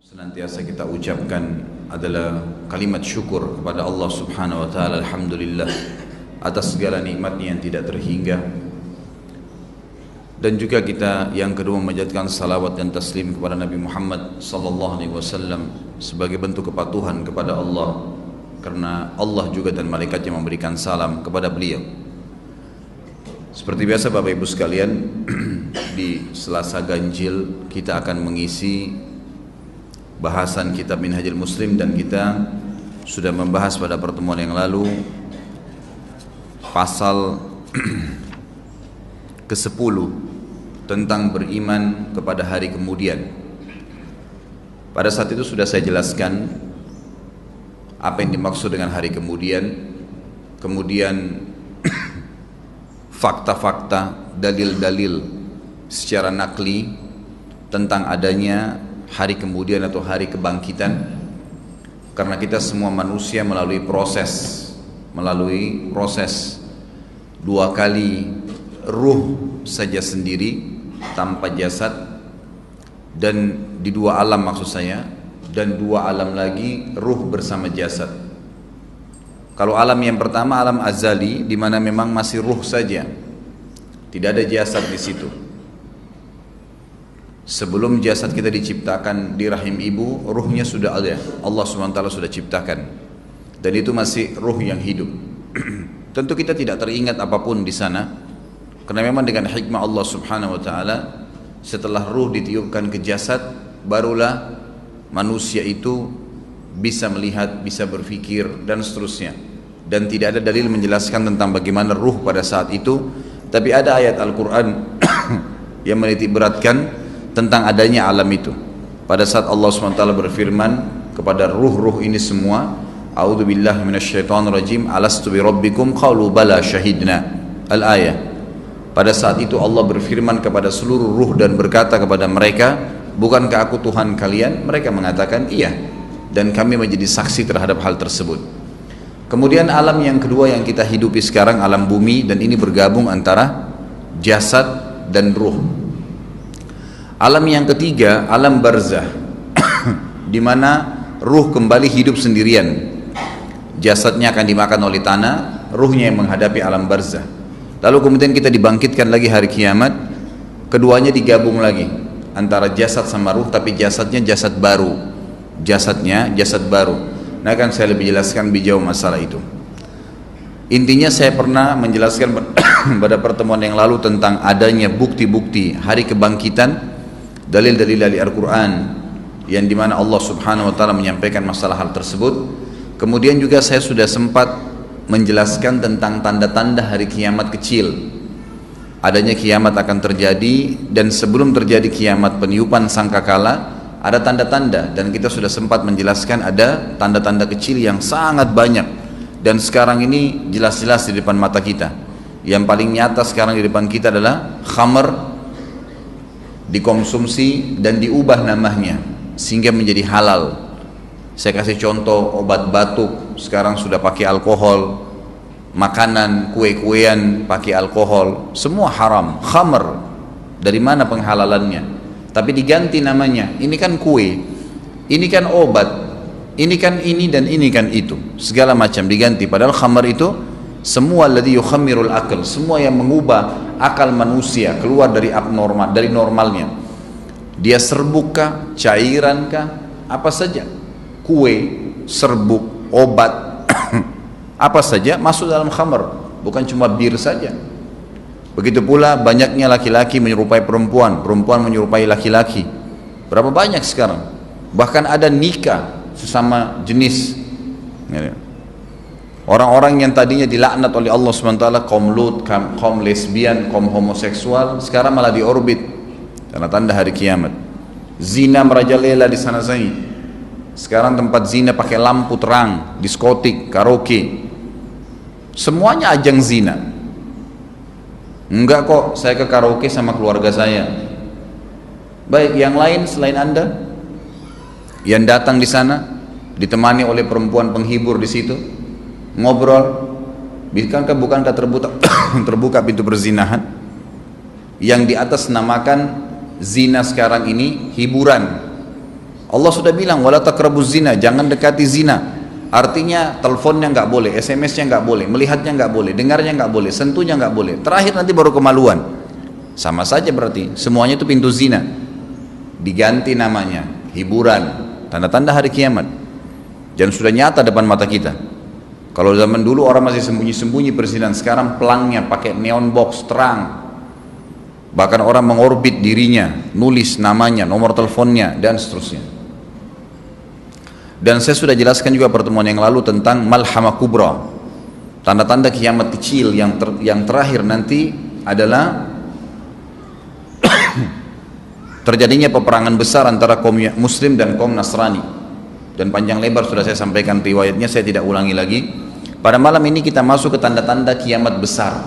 Senantiasa kita ucapkan adalah kalimat syukur kepada Allah Subhanahu wa taala, alhamdulillah atas segala nikmatnya yang tidak terhingga. Dan juga kita yang kedua menjadikan salawat dan taslim kepada Nabi Muhammad sallallahu alaihi wasallam sebagai bentuk kepatuhan kepada Allah, karena Allah juga dan malaikatnya memberikan salam kepada beliau. Seperti biasa Bapak Ibu sekalian, di Selasa Ganjil kita akan mengisi bahasan kitab Minhajul Muslim, dan kita sudah membahas pada pertemuan yang lalu pasal ke-10 tentang beriman kepada hari kemudian. Pada saat itu sudah saya jelaskan apa yang dimaksud dengan hari kemudian, kemudian fakta-fakta, dalil-dalil secara nakli tentang adanya hari kemudian atau hari kebangkitan, karena kita semua manusia melalui proses dua kali ruh saja sendiri tanpa jasad, dan di dua alam maksud saya, dan dua alam lagi ruh bersama jasad. Kalau alam yang pertama alam azali, di mana memang masih ruh saja, tidak ada jasad di situ. Sebelum jasad kita diciptakan di rahim ibu, ruhnya sudah ada, Allah SWT sudah ciptakan, dan itu masih ruh yang hidup. Tentu kita tidak teringat apapun di sana, karena memang dengan hikmah Allah Subhanahu wa taala, setelah ruh ditiupkan ke jasad, barulah manusia itu bisa melihat, bisa berpikir, dan seterusnya. Dan tidak ada dalil menjelaskan tentang bagaimana ruh pada saat itu, tapi ada ayat Al-Quran yang menitik beratkan tentang adanya alam itu. Pada saat Allah SWT berfirman kepada ruh-ruh ini semua, a'udzubillahi minasyaitonirrajim, alastu birabbikum qalu bala syahidna, al-ayah. Pada saat itu Allah berfirman kepada seluruh ruh dan berkata kepada mereka, bukankah aku Tuhan kalian? Mereka mengatakan iya, dan kami menjadi saksi terhadap hal tersebut. Kemudian alam yang kedua yang kita hidupi sekarang, alam bumi, dan ini bergabung antara jasad dan ruh. Alam yang ketiga, alam barzah, di mana ruh kembali hidup sendirian. Jasadnya akan dimakan oleh tanah, ruhnya yang menghadapi alam barzah. Lalu kemudian kita dibangkitkan lagi hari kiamat, keduanya digabung lagi antara jasad sama ruh, tapi jasadnya jasad baru. Jasadnya jasad baru. Nah, akan saya lebih jelaskan lebih jauh masalah itu. Intinya saya pernah menjelaskan pada pertemuan yang lalu tentang adanya bukti-bukti hari kebangkitan, dalil-dalil dari Al-Quran yang dimana Allah Subhanahu wa ta'ala menyampaikan masalah hal tersebut. Kemudian juga saya sudah sempat menjelaskan tentang tanda-tanda hari kiamat kecil, adanya kiamat akan terjadi, dan sebelum terjadi kiamat peniupan sangkakala ada tanda-tanda, dan kita sudah sempat menjelaskan ada tanda-tanda kecil yang sangat banyak, dan sekarang ini jelas-jelas di depan mata kita. Yang paling nyata sekarang di depan kita adalah khamr dikonsumsi dan diubah namanya sehingga menjadi halal. Saya kasih contoh, obat batuk sekarang sudah pakai alkohol, makanan kue-kuean pakai alkohol, semua haram, khamr. Dari mana penghalalannya? Tapi diganti namanya, ini kan kue, ini kan obat, ini kan ini, dan ini kan itu, segala macam diganti. Padahal khamr itu semua alladhi yukhammirul aql, semua yang mengubah akal manusia keluar dari abnormal, dari normalnya. Dia serbuk kah, cairan kah, apa saja, kue, serbuk, obat, apa saja masuk dalam khamr, bukan cuma bir saja. Begitu pula banyaknya laki-laki menyerupai perempuan, perempuan menyerupai laki-laki. Berapa banyak sekarang? Bahkan ada nikah sesama jenis. Orang-orang yang tadinya dilaknat oleh Allah SWT, kaum Lut, kaum lesbian, kaum homoseksual, sekarang malah diorbit karena tanda hari kiamat. Zina merajalela di sana sini. Sekarang tempat zina pakai lampu terang, diskotik, karaoke, semuanya ajang zina. Enggak kok, saya ke karaoke sama keluarga saya. Baik, yang lain selain Anda yang datang di sana ditemani oleh perempuan penghibur di situ, ngobrol, bukankah terbuka pintu perzinahan? Yang di atas namakan zina sekarang ini hiburan, Allah sudah bilang wala taqrabuz zina, jangan dekati zina. Artinya teleponnya nggak boleh, SMS-nya nggak boleh, melihatnya nggak boleh, dengarnya nggak boleh, sentuhnya nggak boleh. Terakhir nanti baru kemaluan. Sama saja berarti semuanya itu pintu zina. Diganti namanya hiburan, tanda-tanda hari kiamat. Dan sudah nyata depan mata kita. Kalau zaman dulu orang masih sembunyi-sembunyi perzinahan, sekarang pelangnya pakai neon box terang. Bahkan orang mengorbit dirinya, nulis namanya, nomor teleponnya, dan seterusnya. Dan saya sudah jelaskan juga pertemuan yang lalu tentang malhamah kubra. Tanda-tanda kiamat kecil yang terakhir nanti adalah terjadinya peperangan besar antara kaum muslim dan kaum Nasrani. Dan panjang lebar sudah saya sampaikan riwayatnya, saya tidak ulangi lagi. Pada malam ini kita masuk ke tanda-tanda kiamat besar.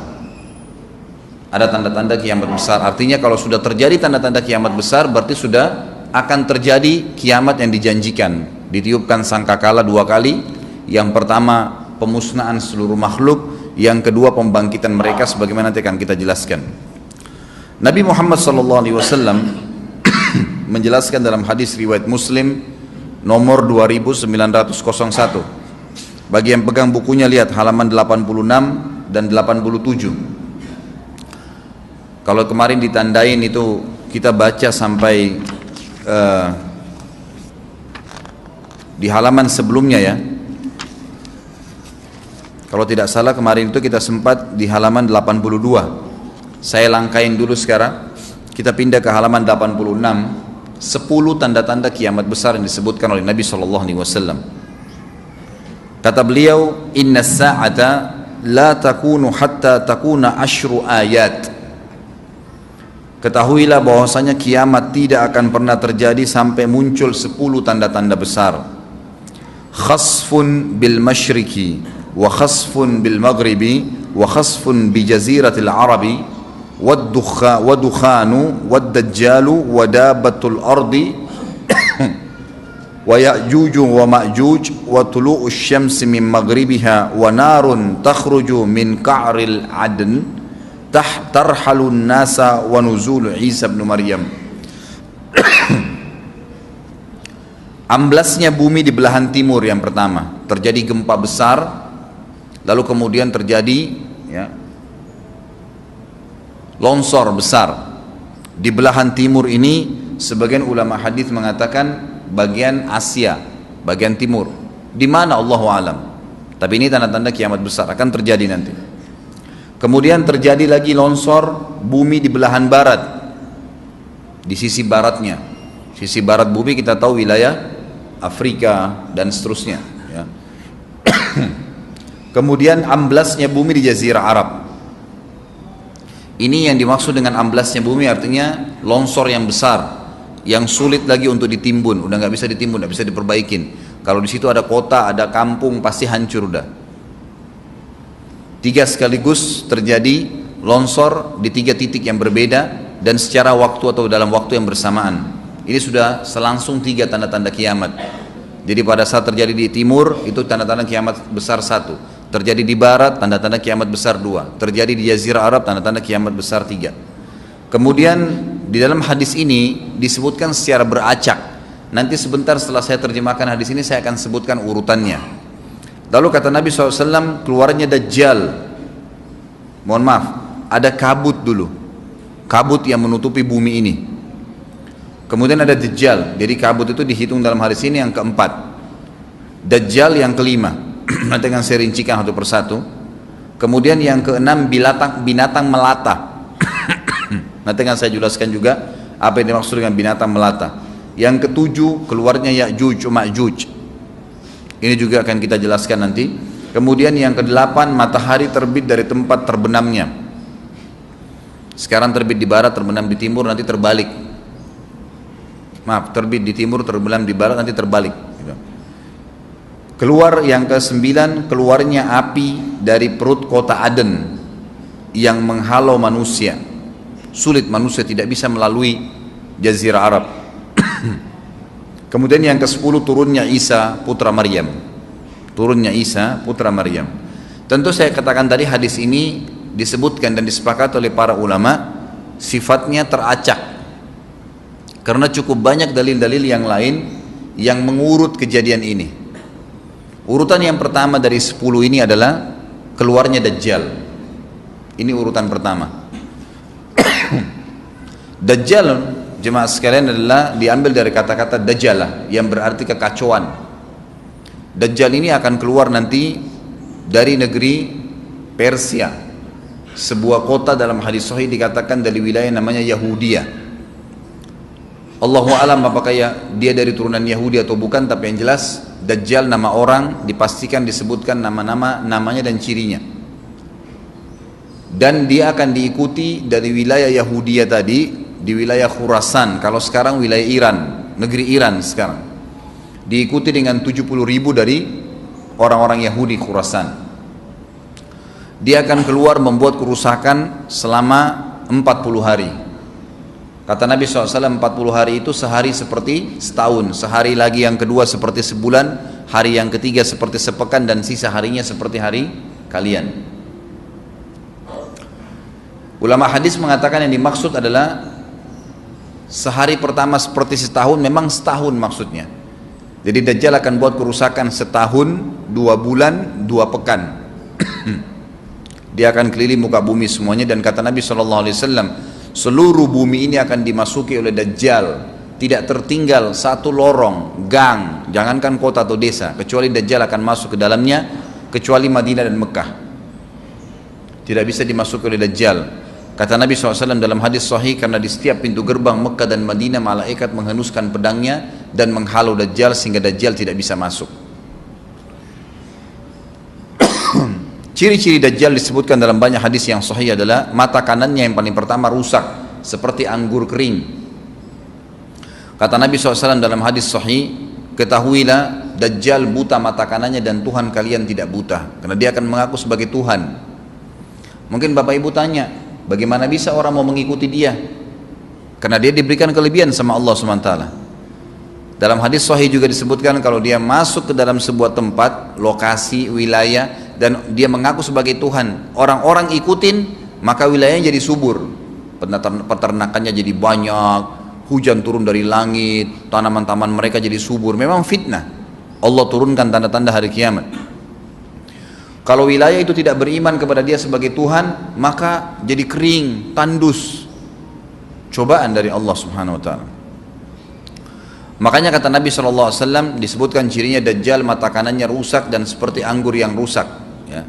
Ada tanda-tanda kiamat besar, artinya kalau sudah terjadi tanda-tanda kiamat besar berarti sudah akan terjadi kiamat yang dijanjikan. Ditiupkan sangkakala 2 kali. Yang pertama pemusnahan seluruh makhluk, yang kedua pembangkitan mereka sebagaimana nanti akan kita jelaskan. Nabi Muhammad SAW menjelaskan dalam hadis riwayat Muslim nomor 2901. Bagi yang pegang bukunya lihat halaman 86 dan 87. Kalau kemarin ditandain itu kita baca sampai di halaman sebelumnya ya. Kalau tidak salah kemarin itu kita sempat di halaman 82. Saya langkain dulu sekarang. Kita pindah ke halaman 86. 10 tanda-tanda kiamat besar yang disebutkan oleh Nabi SAW. Kata beliau, Inna sa'ata la takunu hatta takuna ashru ayat. Ketahuilah bahwasanya kiamat tidak akan pernah terjadi sampai muncul 10 tanda-tanda besar. Khasfun bil masyriqi wa khasfun bil maghribi wa khasfun bi jaziratil arabi wad dukhanu wad dajjalu wa dabatul ardi wa ya'juj wa ma'juj wa tulu'u syamsi min maghribiha wa narun takhruju min ka'ril adn tarhalun nasa wa nuzul Isa bin Maryam. Amblasnya bumi di belahan timur yang pertama, terjadi gempa besar, lalu kemudian terjadi ya, longsor besar. Di belahan timur ini sebagian ulama hadis mengatakan bagian Asia, bagian timur. Di mana Allahu alam. Tapi ini tanda-tanda kiamat besar akan terjadi nanti. Kemudian terjadi lagi longsor bumi di belahan barat, di sisi baratnya. Sisi barat bumi kita tahu wilayah Afrika dan seterusnya ya. Kemudian amblasnya bumi di Jazirah Arab. Ini yang dimaksud dengan amblasnya bumi, artinya longsor yang besar, yang sulit lagi untuk ditimbun, udah nggak bisa ditimbun, nggak bisa diperbaikin. Kalau di situ ada kota, ada kampung, pasti hancur udah. 3 sekaligus terjadi longsor di 3 titik yang berbeda dan secara waktu atau dalam waktu yang bersamaan. Ini sudah selangsung 3 tanda-tanda kiamat. Jadi pada saat terjadi di timur itu tanda-tanda kiamat besar 1, terjadi di barat tanda-tanda kiamat besar 2, terjadi di Jazirah Arab tanda-tanda kiamat besar 3. Kemudian di dalam hadis ini disebutkan secara beracak. Nanti sebentar setelah saya terjemahkan hadis ini saya akan sebutkan urutannya. Lalu kata Nabi SAW, keluarnya Dajjal. Mohon maaf, ada kabut dulu, kabut yang menutupi bumi ini. Kemudian ada Dajjal, jadi kabut itu dihitung dalam hadis ini yang keempat. Dajjal yang kelima, nanti akan saya rincikan satu persatu. Kemudian yang keenam binatang melata. Nanti akan saya jelaskan juga apa yang dimaksud dengan binatang melata. Yang ketujuh keluarnya Ya'juj Ma'juj. Ini juga akan kita jelaskan nanti. Kemudian yang kedelapan matahari terbit dari tempat terbenamnya. Sekarang terbit di barat, terbenam di timur, nanti terbalik. Maaf, terbit di timur, terbenam di barat, nanti terbalik. Keluar yang ke-9, keluarnya api dari perut kota Aden yang menghalau manusia. Sulit, manusia tidak bisa melalui Jazirah Arab. Kemudian yang ke-10 turunnya Isa putra Maryam. Turunnya Isa putra Maryam. Tentu saya katakan tadi hadis ini disebutkan dan disepakati oleh para ulama sifatnya teracak. Karena cukup banyak dalil-dalil yang lain yang mengurut kejadian ini. Urutan yang pertama dari 10 ini adalah keluarnya Dajjal. Ini urutan pertama. Dajjal, jemaah sekalian, adalah diambil dari kata-kata Dajjalah yang berarti kekacauan. Dajjal ini akan keluar nanti dari negeri Persia, sebuah kota dalam hadis sahih dikatakan dari wilayah namanya Yahudiyah. Allahu alam apakah dia dari turunan Yahudi atau bukan, tapi yang jelas Dajjal nama orang dipastikan disebutkan namanya dan cirinya. Dan dia akan diikuti dari wilayah Yahudiyah tadi, di wilayah Khurasan, kalau sekarang wilayah Iran, negeri Iran sekarang. Diikuti dengan 70.000 dari orang-orang Yahudi Khurasan. Dia akan keluar membuat kerusakan selama 40 hari. Kata Nabi SAW, 40 hari itu sehari seperti setahun, sehari lagi yang kedua seperti sebulan, hari yang ketiga seperti sepekan, dan sisa harinya seperti hari kalian. Ulama hadis mengatakan yang dimaksud adalah sehari pertama seperti setahun, memang setahun maksudnya. Jadi Dajjal akan buat kerusakan setahun, 2 bulan, 2 pekan. Dia akan keliling muka bumi semuanya, dan kata Nabi SAW, seluruh bumi ini akan dimasuki oleh Dajjal, tidak tertinggal satu lorong, gang, jangankan kota atau desa, kecuali Dajjal akan masuk ke dalamnya, kecuali Madinah dan Mekah. Tidak bisa dimasuki oleh Dajjal. Kata Nabi SAW dalam hadis sahih, karena di setiap pintu gerbang Mekah dan Madinah malaikat menghenuskan pedangnya dan menghalau Dajjal sehingga Dajjal tidak bisa masuk. Ciri-ciri Dajjal disebutkan dalam banyak hadis yang sahih adalah mata kanannya yang paling pertama rusak seperti anggur kering. Kata Nabi SAW dalam hadis sahih, ketahuilah Dajjal buta mata kanannya dan Tuhan kalian tidak buta, karena dia akan mengaku sebagai Tuhan. Mungkin Bapak Ibu tanya, bagaimana bisa orang mau mengikuti dia? Karena dia diberikan kelebihan sama Allah SWT. Dalam hadis sahih juga disebutkan kalau dia masuk ke dalam sebuah tempat, lokasi, wilayah, dan dia mengaku sebagai Tuhan, orang-orang ikutin, maka wilayahnya jadi subur, peternakannya jadi banyak, hujan turun dari langit, tanaman-tanaman mereka jadi subur. Memang fitnah, Allah turunkan tanda-tanda hari kiamat. Kalau wilayah itu tidak beriman kepada dia sebagai Tuhan, maka jadi kering, tandus, cobaan dari Allah Subhanahu Wa Taala. Makanya kata Nabi SAW disebutkan cirinya Dajjal mata kanannya rusak dan seperti anggur yang rusak, ya.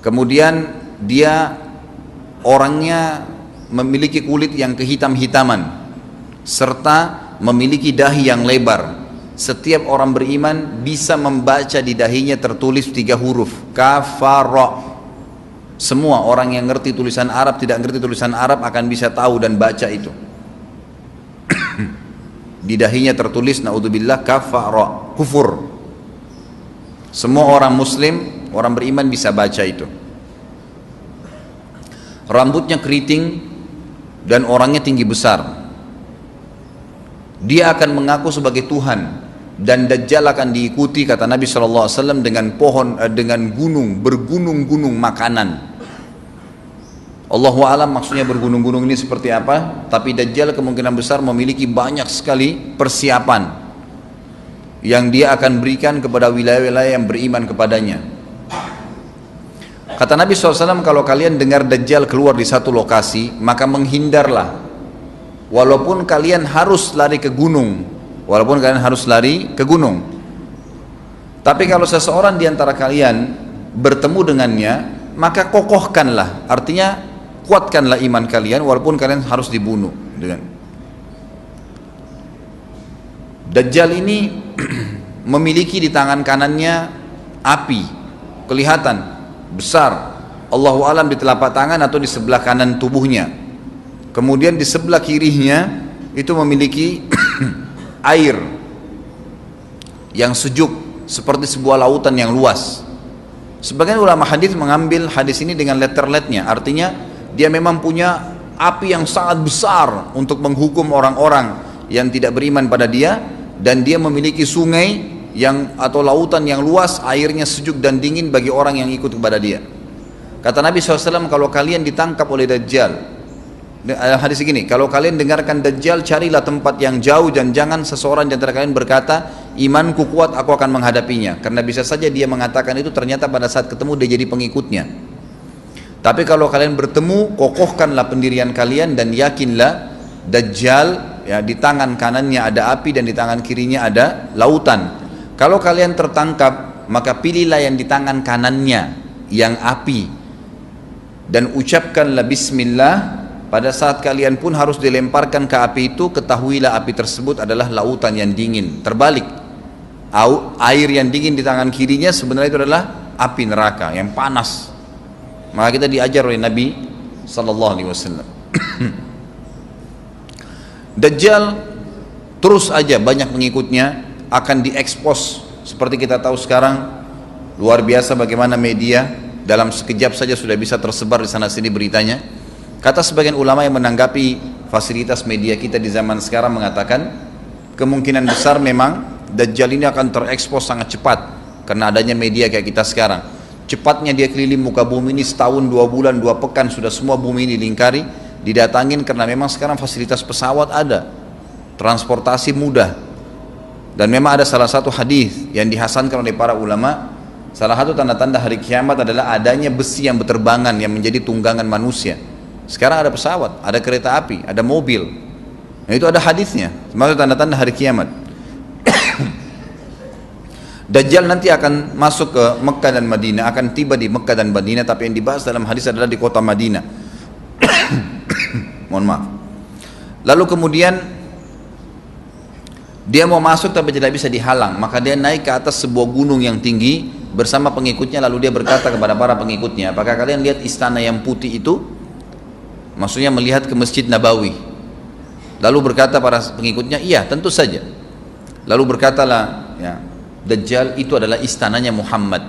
Kemudian dia orangnya memiliki kulit yang kehitam-hitaman serta memiliki dahi yang lebar. Setiap orang beriman bisa membaca di dahinya tertulis 3 huruf kafara. Semua orang yang ngerti tulisan Arab, tidak ngerti tulisan Arab akan bisa tahu dan baca itu. Di dahinya tertulis naudzubillah kafara, kufur. Semua orang muslim, orang beriman bisa baca itu. Rambutnya keriting dan orangnya tinggi besar. Dia akan mengaku sebagai Tuhan, dan Dajjal akan diikuti kata Nabi SAW dengan pohon, dengan gunung, bergunung-gunung makanan. Allahu alam maksudnya bergunung-gunung ini seperti apa, tapi Dajjal kemungkinan besar memiliki banyak sekali persiapan yang dia akan berikan kepada wilayah-wilayah yang beriman kepadanya. Kata Nabi SAW, kalau kalian dengar Dajjal keluar di satu lokasi, maka menghindarlah, walaupun kalian harus lari ke gunung, tapi kalau seseorang di antara kalian bertemu dengannya, maka kokohkanlah, artinya kuatkanlah iman kalian walaupun kalian harus dibunuh. Dajjal ini memiliki di tangan kanannya api, kelihatan besar, Allahu alam di telapak tangan atau di sebelah kanan tubuhnya. Kemudian di sebelah kirinya itu memiliki air yang sejuk seperti sebuah lautan yang luas. Sebagian ulama hadis mengambil hadis ini dengan letter-letternya, artinya dia memang punya api yang sangat besar untuk menghukum orang-orang yang tidak beriman pada dia, dan dia memiliki sungai yang atau lautan yang luas, airnya sejuk dan dingin bagi orang yang ikut kepada dia. Kata Nabi SAW, kalau kalian ditangkap oleh Dajjal, hadis begini, kalau kalian dengarkan Dajjal, carilah tempat yang jauh dan jangan seseorang di antara kalian berkata, imanku kuat, aku akan menghadapinya. Karena bisa saja dia mengatakan itu, ternyata pada saat ketemu dia jadi pengikutnya. Tapi kalau kalian bertemu, kokohkanlah pendirian kalian dan yakinlah Dajjal, ya, di tangan kanannya ada api dan di tangan kirinya ada lautan. Kalau kalian tertangkap, maka pilihlah yang di tangan kanannya, yang api, dan ucapkanlah bismillah. Pada saat kalian pun harus dilemparkan ke api itu, ketahuilah api tersebut adalah lautan yang dingin. Terbalik, air yang dingin di tangan kirinya sebenarnya itu adalah api neraka yang panas. Maka kita diajar oleh Nabi SAW. Dajjal terus aja banyak pengikutnya, akan diekspos. Seperti kita tahu sekarang, luar biasa bagaimana media dalam sekejap saja sudah bisa tersebar di sana sini beritanya. Kata sebagian ulama yang menanggapi fasilitas media kita di zaman sekarang mengatakan, kemungkinan besar memang Dajjal ini akan terekspos sangat cepat karena adanya media kayak kita sekarang. Cepatnya dia keliling muka bumi ini, setahun, 2 bulan, 2 pekan sudah semua bumi ini dilingkari, didatangin, karena memang sekarang fasilitas pesawat ada, transportasi mudah. Dan memang ada salah satu hadis yang dihasankan oleh para ulama, salah satu tanda-tanda hari kiamat adalah adanya besi yang berterbangan yang menjadi tunggangan manusia. Sekarang ada pesawat, ada kereta api, ada mobil. Nah, itu ada hadisnya, termasuk tanda-tanda hari kiamat. Dajjal nanti akan masuk ke Mekah dan Madinah, akan tiba di Mekah dan Madinah, tapi yang dibahas dalam hadis adalah di kota Madinah. Mohon maaf. Lalu kemudian dia mau masuk tapi tidak bisa dihalang, maka dia naik ke atas sebuah gunung yang tinggi bersama pengikutnya. Lalu dia berkata kepada para pengikutnya, apakah kalian lihat istana yang putih itu? Maksudnya melihat ke Masjid Nabawi. Lalu berkata para pengikutnya, iya tentu saja. Lalu berkatalah, ya, Dajjal itu adalah istananya Muhammad,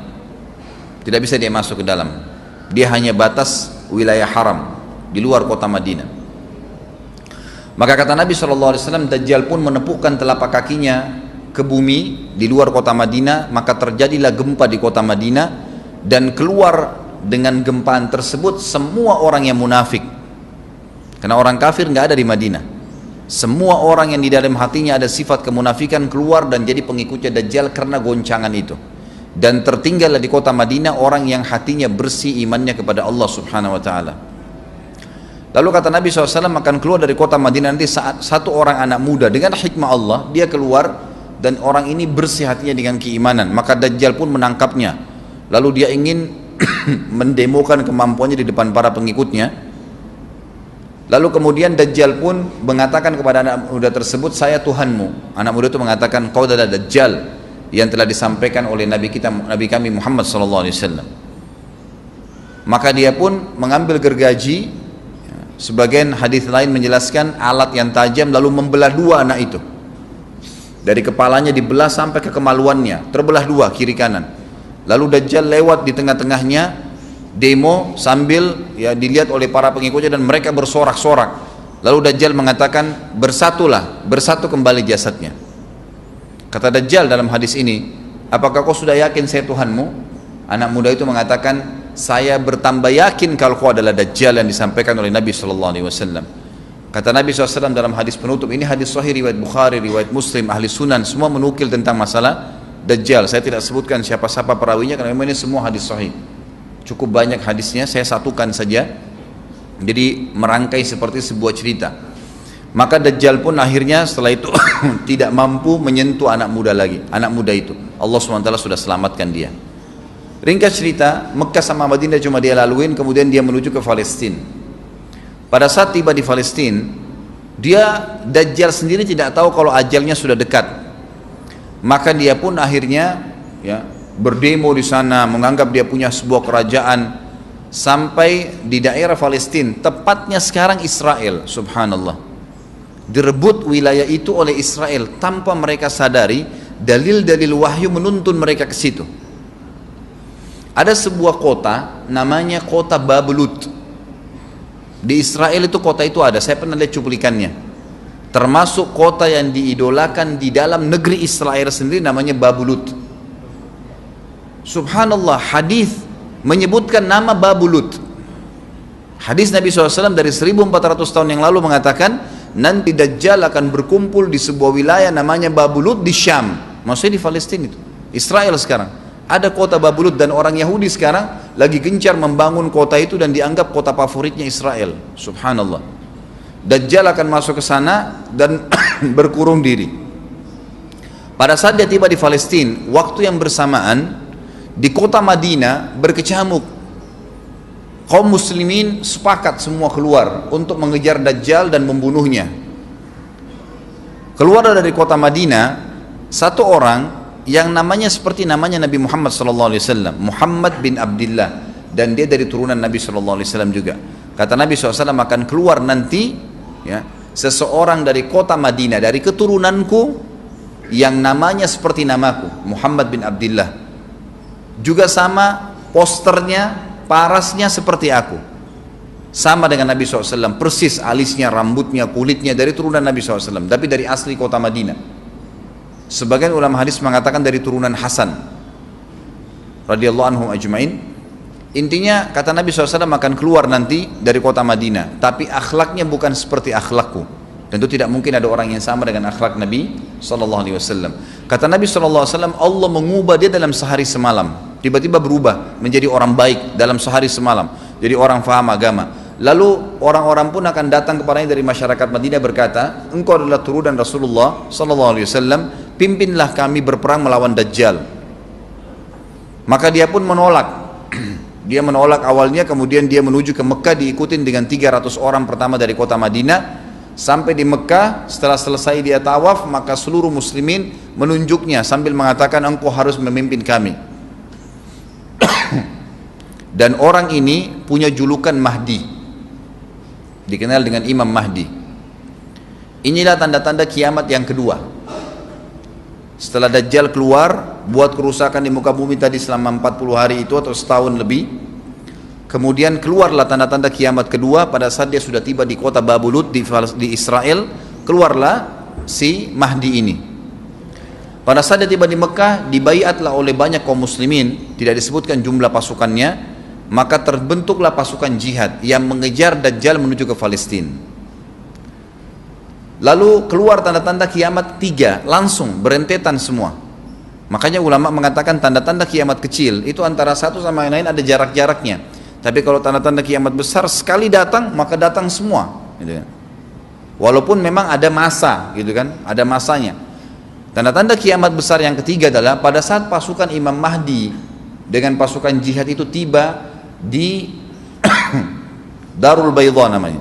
tidak bisa dia masuk ke dalam, dia hanya batas wilayah haram di luar kota Madinah. Maka kata Nabi SAW, Dajjal pun menepukkan telapak kakinya ke bumi di luar kota Madinah, maka terjadilah gempa di kota Madinah, dan keluar dengan gempaan tersebut semua orang yang munafik, karena orang kafir nggak ada di Madinah. Semua orang yang di dalam hatinya ada sifat kemunafikan keluar dan jadi pengikutnya Dajjal karena goncangan itu. Dan tertinggallah di kota Madinah orang yang hatinya bersih imannya kepada Allah Subhanahu wa ta'ala. Lalu kata Nabi SAW, akan keluar dari kota Madinah nanti saat satu orang anak muda dengan hikmah Allah, dia keluar dan orang ini bersih hatinya dengan keimanan. Maka Dajjal pun menangkapnya. Lalu dia ingin mendemokan kemampuannya di depan para pengikutnya. Lalu kemudian Dajjal pun mengatakan kepada anak muda tersebut, saya Tuhanmu. Anak muda itu mengatakan, kau adalah Dajjal yang telah disampaikan oleh Nabi kami Muhammad SAW. Maka dia pun mengambil gergaji, sebagian hadis lain menjelaskan alat yang tajam, lalu membelah dua anak itu. Dari kepalanya dibelah sampai ke kemaluannya, terbelah dua kiri kanan. Lalu Dajjal lewat di tengah-tengahnya, demo sambil ya dilihat oleh para pengikutnya, dan mereka bersorak-sorak. Lalu Dajjal mengatakan, bersatu kembali jasadnya. Kata Dajjal dalam hadis ini, apakah kau sudah yakin saya Tuhanmu? Anak muda itu mengatakan, saya bertambah yakin kalau kau adalah Dajjal yang disampaikan oleh Nabi SAW. Kata Nabi SAW dalam hadis penutup, ini hadis sahih riwayat Bukhari, riwayat Muslim, ahli sunan, semua menukil tentang masalah Dajjal. Saya tidak sebutkan siapa-siapa perawinya karena memang ini semua hadis sahih. Cukup banyak hadisnya, saya satukan saja, jadi merangkai seperti sebuah cerita. Maka Dajjal pun akhirnya setelah itu tidak mampu menyentuh anak muda lagi, anak muda itu Allah SWT sudah selamatkan dia. Ringkas cerita, Mekah sama Madinah cuma dia laluin, kemudian dia menuju ke Palestina. Pada saat tiba di Palestina, Dajjal sendiri tidak tahu kalau ajalnya sudah dekat. Maka dia pun akhirnya ya berdemo di sana, menganggap dia punya sebuah kerajaan, sampai di daerah Palestina, tepatnya sekarang Israel. Subhanallah, direbut wilayah itu oleh Israel tanpa mereka sadari. Dalil-dalil wahyu menuntun mereka ke situ. Ada sebuah kota namanya kota Babelut di Israel. Itu kota itu ada, saya pernah lihat cuplikannya, termasuk kota yang diidolakan di dalam negeri Israel sendiri, namanya Babelut. Subhanallah, hadis menyebutkan nama Babelut. Hadis Nabi SAW dari 1400 tahun yang lalu mengatakan, nanti Dajjal akan berkumpul di sebuah wilayah namanya Babelut di Syam, Maksudnya di Palestina itu, Israel sekarang. Ada kota Babulud dan orang Yahudi sekarang lagi gencar membangun kota itu dan dianggap kota favoritnya Israel. Subhanallah. Dajjal akan masuk ke sana dan berkurung diri. Pada saat dia tiba di Palestina, waktu yang bersamaan di kota Madinah berkecamuk. Kaum muslimin sepakat semua keluar untuk mengejar Dajjal dan membunuhnya. Keluar dari kota Madinah satu orang yang namanya seperti namanya Nabi Muhammad SAW, Muhammad bin Abdullah, dan dia dari turunan Nabi SAW juga. Kata Nabi SAW akan keluar nanti ya, seseorang dari kota Madinah, dari keturunanku yang namanya seperti namaku, Muhammad bin Abdullah, juga sama posternya, parasnya seperti aku, sama dengan Nabi SAW, persis alisnya, rambutnya, kulitnya dari turunan Nabi SAW, tapi dari asli kota Madinah. Sebagian ulama hadis mengatakan dari turunan Hasan radhiyallahu anhum ajmain. Intinya kata Nabi SAW akan keluar nanti dari kota Madinah, tapi akhlaknya bukan seperti akhlakku. Tentu tidak mungkin ada orang yang sama dengan akhlak Nabi SAW. Kata Nabi SAW, Allah mengubah dia dalam sehari semalam. Tiba-tiba berubah menjadi orang baik dalam sehari semalam, jadi orang faham agama. Lalu orang-orang pun akan datang kepadanya dari masyarakat Madinah berkata, engkau adalah turunan Rasulullah SAW, pimpinlah kami berperang melawan Dajjal. Maka dia pun menolak. Dia menolak awalnya, kemudian dia menuju ke Mekah diikutin dengan 300 orang pertama dari kota Madinah. Sampai di Mekah, setelah selesai dia tawaf, maka seluruh muslimin menunjuknya sambil mengatakan, engkau harus memimpin kami. Dan orang ini punya julukan Mahdi, dikenal dengan Imam Mahdi. Inilah tanda-tanda kiamat yang kedua. Setelah Dajjal keluar, buat kerusakan di muka bumi tadi selama 40 hari itu atau setahun lebih, kemudian keluarlah tanda-tanda kiamat kedua pada saat dia sudah tiba di kota Babulud di Israel. Keluarlah si Mahdi ini. Pada saat dia tiba di Mekah, dibaiatlah oleh banyak kaum muslimin, tidak disebutkan jumlah pasukannya. Maka terbentuklah pasukan jihad yang mengejar Dajjal menuju ke Palestina. Lalu keluar tanda-tanda kiamat 3, langsung berentetan semua. Makanya ulama mengatakan tanda-tanda kiamat kecil itu antara satu sama yang lain ada jarak-jaraknya. Tapi kalau tanda-tanda kiamat besar sekali datang, maka datang semua, gitu kan. Walaupun memang ada masa, gitu kan, ada masanya. Tanda-tanda kiamat besar yang ketiga adalah pada saat pasukan Imam Mahdi dengan pasukan jihad itu tiba di Darul Baydha namanya,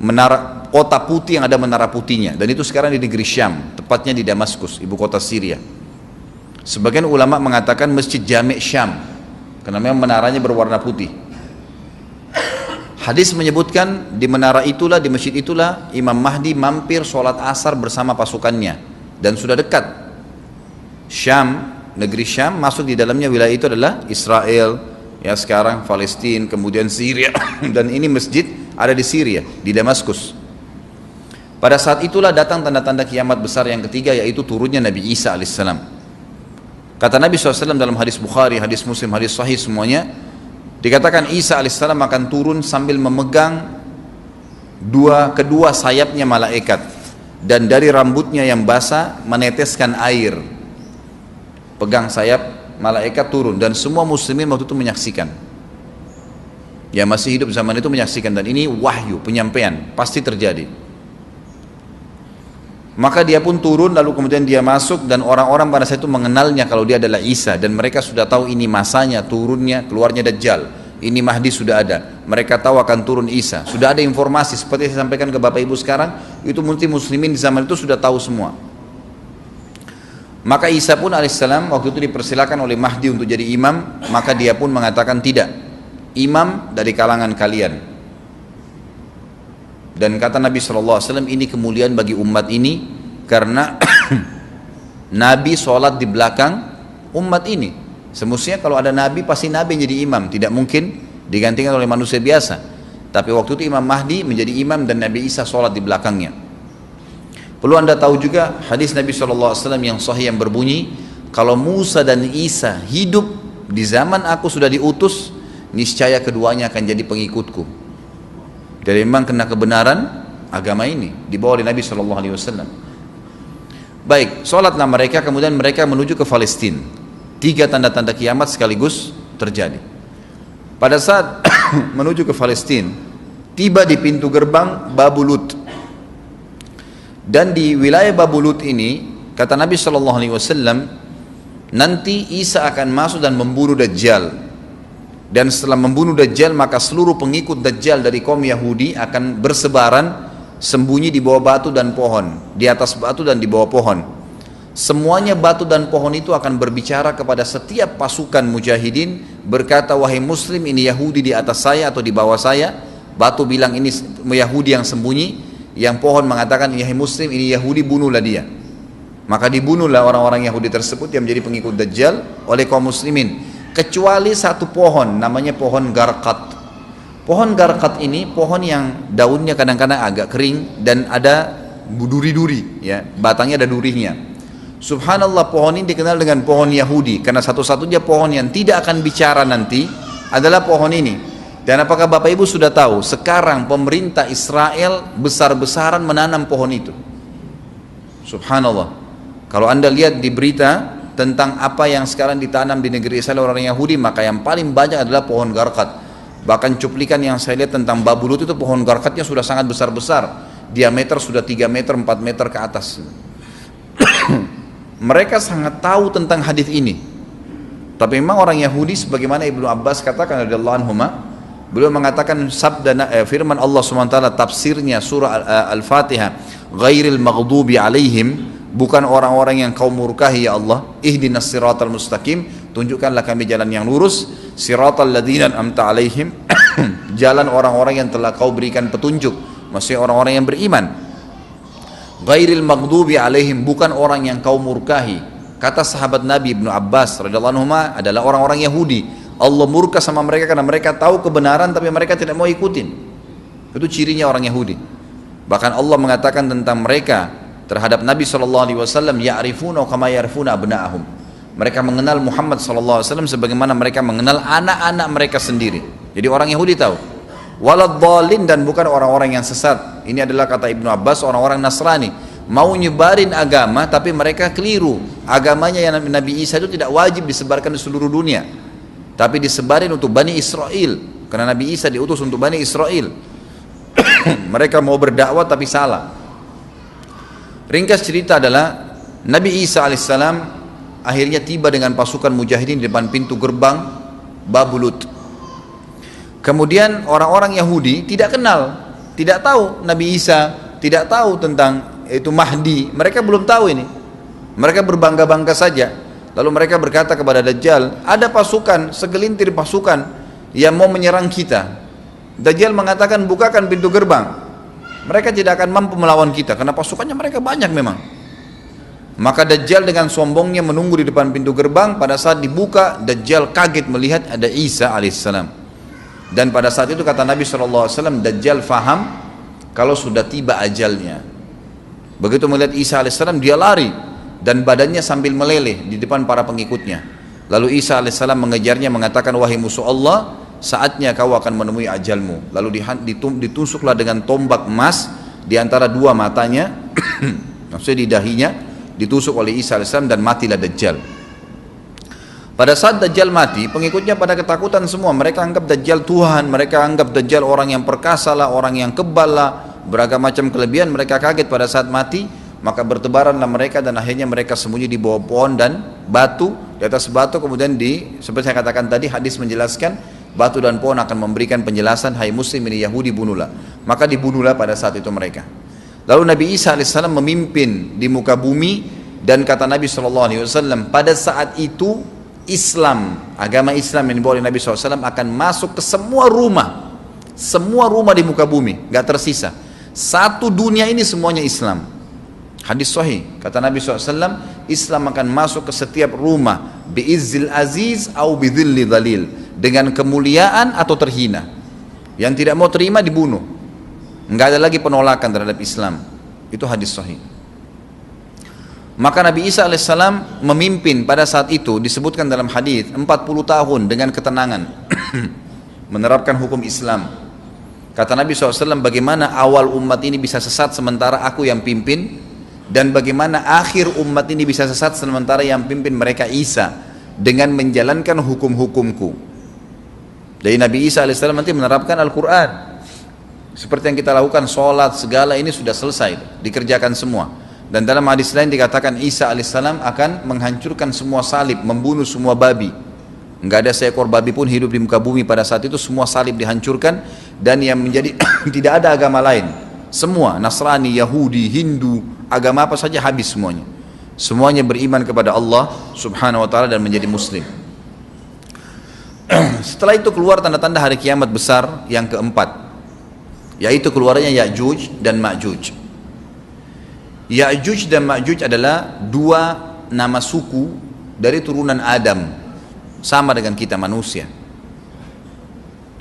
menara kota putih yang ada menara putihnya, dan itu sekarang di negeri Syam, tepatnya di Damaskus, ibu kota Syria. Sebagian ulama mengatakan Masjid Jami' Syam, karena memang menaranya berwarna putih. Hadis menyebutkan di menara itulah, di masjid itulah Imam Mahdi mampir sholat asar bersama pasukannya, dan sudah dekat Syam, negeri Syam, masuk di dalamnya wilayah itu adalah Israel, ya sekarang Palestina, kemudian Syria, dan ini masjid ada di Syria, di Damaskus. Pada saat itulah datang tanda-tanda kiamat besar yang ketiga, yaitu turunnya Nabi Isa alaihissalam. Kata Nabi SAW dalam hadis Bukhari, hadis Muslim, hadis Sahih semuanya, dikatakan Isa alaihissalam akan turun sambil memegang kedua sayapnya malaikat, dan dari rambutnya yang basah meneteskan air. Pegang sayap malaikat turun, dan semua muslimin waktu itu menyaksikan, yang masih hidup zaman itu menyaksikan, dan ini wahyu, penyampaian, pasti terjadi. Maka dia pun turun, lalu kemudian dia masuk, dan orang-orang pada saat itu mengenalnya kalau dia adalah Isa, dan mereka sudah tahu ini masanya turunnya, keluarnya Dajjal, ini Mahdi sudah ada, mereka tahu akan turun Isa, sudah ada informasi seperti saya sampaikan ke Bapak Ibu sekarang, itu muslimin di zaman itu sudah tahu semua. Maka Isa pun alaihissalam waktu itu dipersilakan oleh Mahdi untuk jadi imam, maka dia pun mengatakan tidak, imam dari kalangan kalian. Dan kata Nabi SAW, ini kemuliaan bagi umat ini karena Nabi sholat di belakang umat ini. Semestinya kalau ada Nabi, pasti Nabi yang jadi imam, tidak mungkin digantikan oleh manusia biasa. Tapi waktu itu Imam Mahdi menjadi imam dan Nabi Isa sholat di belakangnya. Perlu anda tahu juga hadis Nabi SAW yang sahih yang berbunyi, kalau Musa dan Isa hidup di zaman aku sudah diutus, niscaya keduanya akan jadi pengikutku. Jadi memang kena kebenaran agama ini dibawa oleh Nabi SAW. Baik, sholatlah mereka, kemudian mereka menuju ke Palestina. 3 tanda-tanda kiamat sekaligus terjadi. Pada saat menuju ke Palestina, tiba di pintu gerbang Babulut. Dan di wilayah Babulut ini, kata Nabi SAW, nanti Isa akan masuk dan membunuh Dajjal. Dan setelah membunuh Dajjal, maka seluruh pengikut Dajjal dari kaum Yahudi akan bersebaran sembunyi di bawah batu dan pohon, di atas batu dan di bawah pohon. Semuanya batu dan pohon itu akan berbicara kepada setiap pasukan mujahidin, berkata, wahai muslim, ini Yahudi di atas saya atau di bawah saya. Batu bilang ini Yahudi yang sembunyi, yang pohon mengatakan, wahai muslim, ini Yahudi, bunuhlah dia. Maka dibunuhlah orang-orang Yahudi tersebut yang menjadi pengikut Dajjal oleh kaum muslimin, kecuali satu pohon, namanya pohon Garqat. Pohon Garqat ini pohon yang daunnya kadang-kadang agak kering dan ada duri-duri, ya, batangnya ada durinya. Subhanallah, pohon ini dikenal dengan pohon Yahudi karena satu-satunya pohon yang tidak akan bicara nanti adalah pohon ini. Dan apakah Bapak Ibu sudah tahu sekarang pemerintah Israel besar-besaran menanam pohon itu? Subhanallah. Kalau Anda lihat di berita tentang apa yang sekarang ditanam di negeri Israel orang Yahudi, maka yang paling banyak adalah pohon Garqat. Bahkan cuplikan yang saya lihat tentang Babulut itu pohon Garqatnya sudah sangat besar-besar, diameter sudah 3 meter, 4 meter ke atas. Mereka sangat tahu tentang hadis ini. Tapi memang orang Yahudi, sebagaimana Ibnu Abbas katakan radhiyallahu anhuma, beliau mengatakan firman Allah SWT tafsirnya surah Al-Fatihah, ghairil maghdubi alaihim, bukan orang-orang yang kau murkahi ya Allah, ihdinas siratal mustaqim, tunjukkanlah kami jalan yang lurus, siratal ladzina an'amta alaihim, jalan orang-orang yang telah kau berikan petunjuk, maksudnya orang-orang yang beriman. Ghairil maghdubi alaihim, bukan orang yang kau murkahi. Kata sahabat Nabi Ibnu Abbas radhiyallahu anhu adalah orang-orang Yahudi. Allah murka sama mereka karena mereka tahu kebenaran tapi mereka tidak mau ikutin. Itu cirinya orang Yahudi. Bahkan Allah mengatakan tentang mereka terhadap Nabi SAW, ya'rifuna kama ya'rifuna abna'ahum. Mereka mengenal Muhammad SAW sebagaimana mereka mengenal anak-anak mereka sendiri. Jadi orang Yahudi tahu. Waladhdallin, dan bukan orang-orang yang sesat. Ini adalah kata Ibnu Abbas, orang-orang Nasrani mau nyebarin agama tapi mereka keliru. Agamanya yang Nabi Isa itu tidak wajib disebarkan di seluruh dunia, tapi disebarin untuk Bani Israel, karena Nabi Isa diutus untuk Bani Israel. Mereka mau berdakwah tapi salah. Ringkas cerita adalah Nabi Isa alaihissalam akhirnya tiba dengan pasukan mujahidin di depan pintu gerbang Babulut. Kemudian orang-orang Yahudi tidak kenal, tidak tahu Nabi Isa, tidak tahu tentang itu Mahdi. Mereka belum tahu ini. Mereka berbangga-bangga saja. Lalu mereka berkata kepada Dajjal, ada pasukan, segelintir pasukan yang mau menyerang kita. Dajjal mengatakan, bukakan pintu gerbang. Mereka tidak akan mampu melawan kita karena pasukannya mereka banyak memang. Maka Dajjal dengan sombongnya menunggu di depan pintu gerbang. Pada saat dibuka, Dajjal kaget melihat ada Isa alaihissalam. Dan pada saat itu kata Nabi SAW, Dajjal faham kalau sudah tiba ajalnya. Begitu melihat Isa alaihissalam, dia lari dan badannya sambil meleleh di depan para pengikutnya. Lalu Isa alaihissalam mengejarnya, mengatakan, wahai musuh Allah, saatnya kau akan menemui ajalmu. Lalu ditusuklah dengan tombak emas di antara dua matanya, maksudnya di dahinya, ditusuk oleh Isa alaihissalam dan matilah Dajjal. Pada saat Dajjal mati, pengikutnya pada ketakutan semua. Mereka anggap Dajjal Tuhan, mereka anggap Dajjal orang yang perkasa lah, orang yang kebal lah, beragam macam kelebihan. Mereka kaget pada saat mati, maka bertebaranlah mereka dan akhirnya mereka sembunyi di bawah pohon dan batu, di atas batu. Kemudian seperti saya katakan tadi, hadis menjelaskan batu dan pohon akan memberikan penjelasan, hai muslim, ini Yahudi, bunuhlah. Maka dibunuhlah pada saat itu mereka. Lalu Nabi Isa alaihissalam memimpin di muka bumi, dan kata Nabi SAW, pada saat itu Islam, agama Islam yang dibawa oleh Nabi SAW akan masuk ke semua rumah di muka bumi, gak tersisa. Satu dunia ini semuanya Islam. Hadis sahih, kata Nabi SAW, Islam akan masuk ke setiap rumah, bi'izzil aziz au bidhilli dhalil, dengan kemuliaan atau terhina. Yang tidak mau terima dibunuh. Nggak ada lagi penolakan terhadap Islam. Itu hadis sahih. Maka Nabi Isa alaihissalam memimpin pada saat itu, disebutkan dalam hadis 40 tahun dengan ketenangan menerapkan hukum Islam. Kata Nabi SAW, bagaimana awal umat ini bisa sesat sementara aku yang pimpin? dan bagaimana akhir umat ini bisa sesat sementara yang pimpin mereka Isa dengan menjalankan hukum-hukumku. Jadi Nabi Isa alaihissalam nanti menerapkan Al-Quran seperti yang kita lakukan, sholat segala ini sudah selesai, dikerjakan semua. Dan dalam hadis lain dikatakan Isa alaihissalam akan menghancurkan semua salib, membunuh semua babi. Enggak ada seekor babi pun hidup di muka bumi pada saat itu, semua salib dihancurkan. Dan yang menjadi tidak ada agama lain, semua Nasrani, Yahudi, Hindu, agama apa saja habis semuanya. Semuanya beriman kepada Allah subhanahu wa ta'ala dan menjadi muslim. Setelah itu keluar tanda-tanda hari kiamat besar yang keempat, yaitu keluarnya Ya'juj dan Ma'juj. Ya'juj dan Ma'juj adalah dua nama suku dari turunan Adam, sama dengan kita manusia.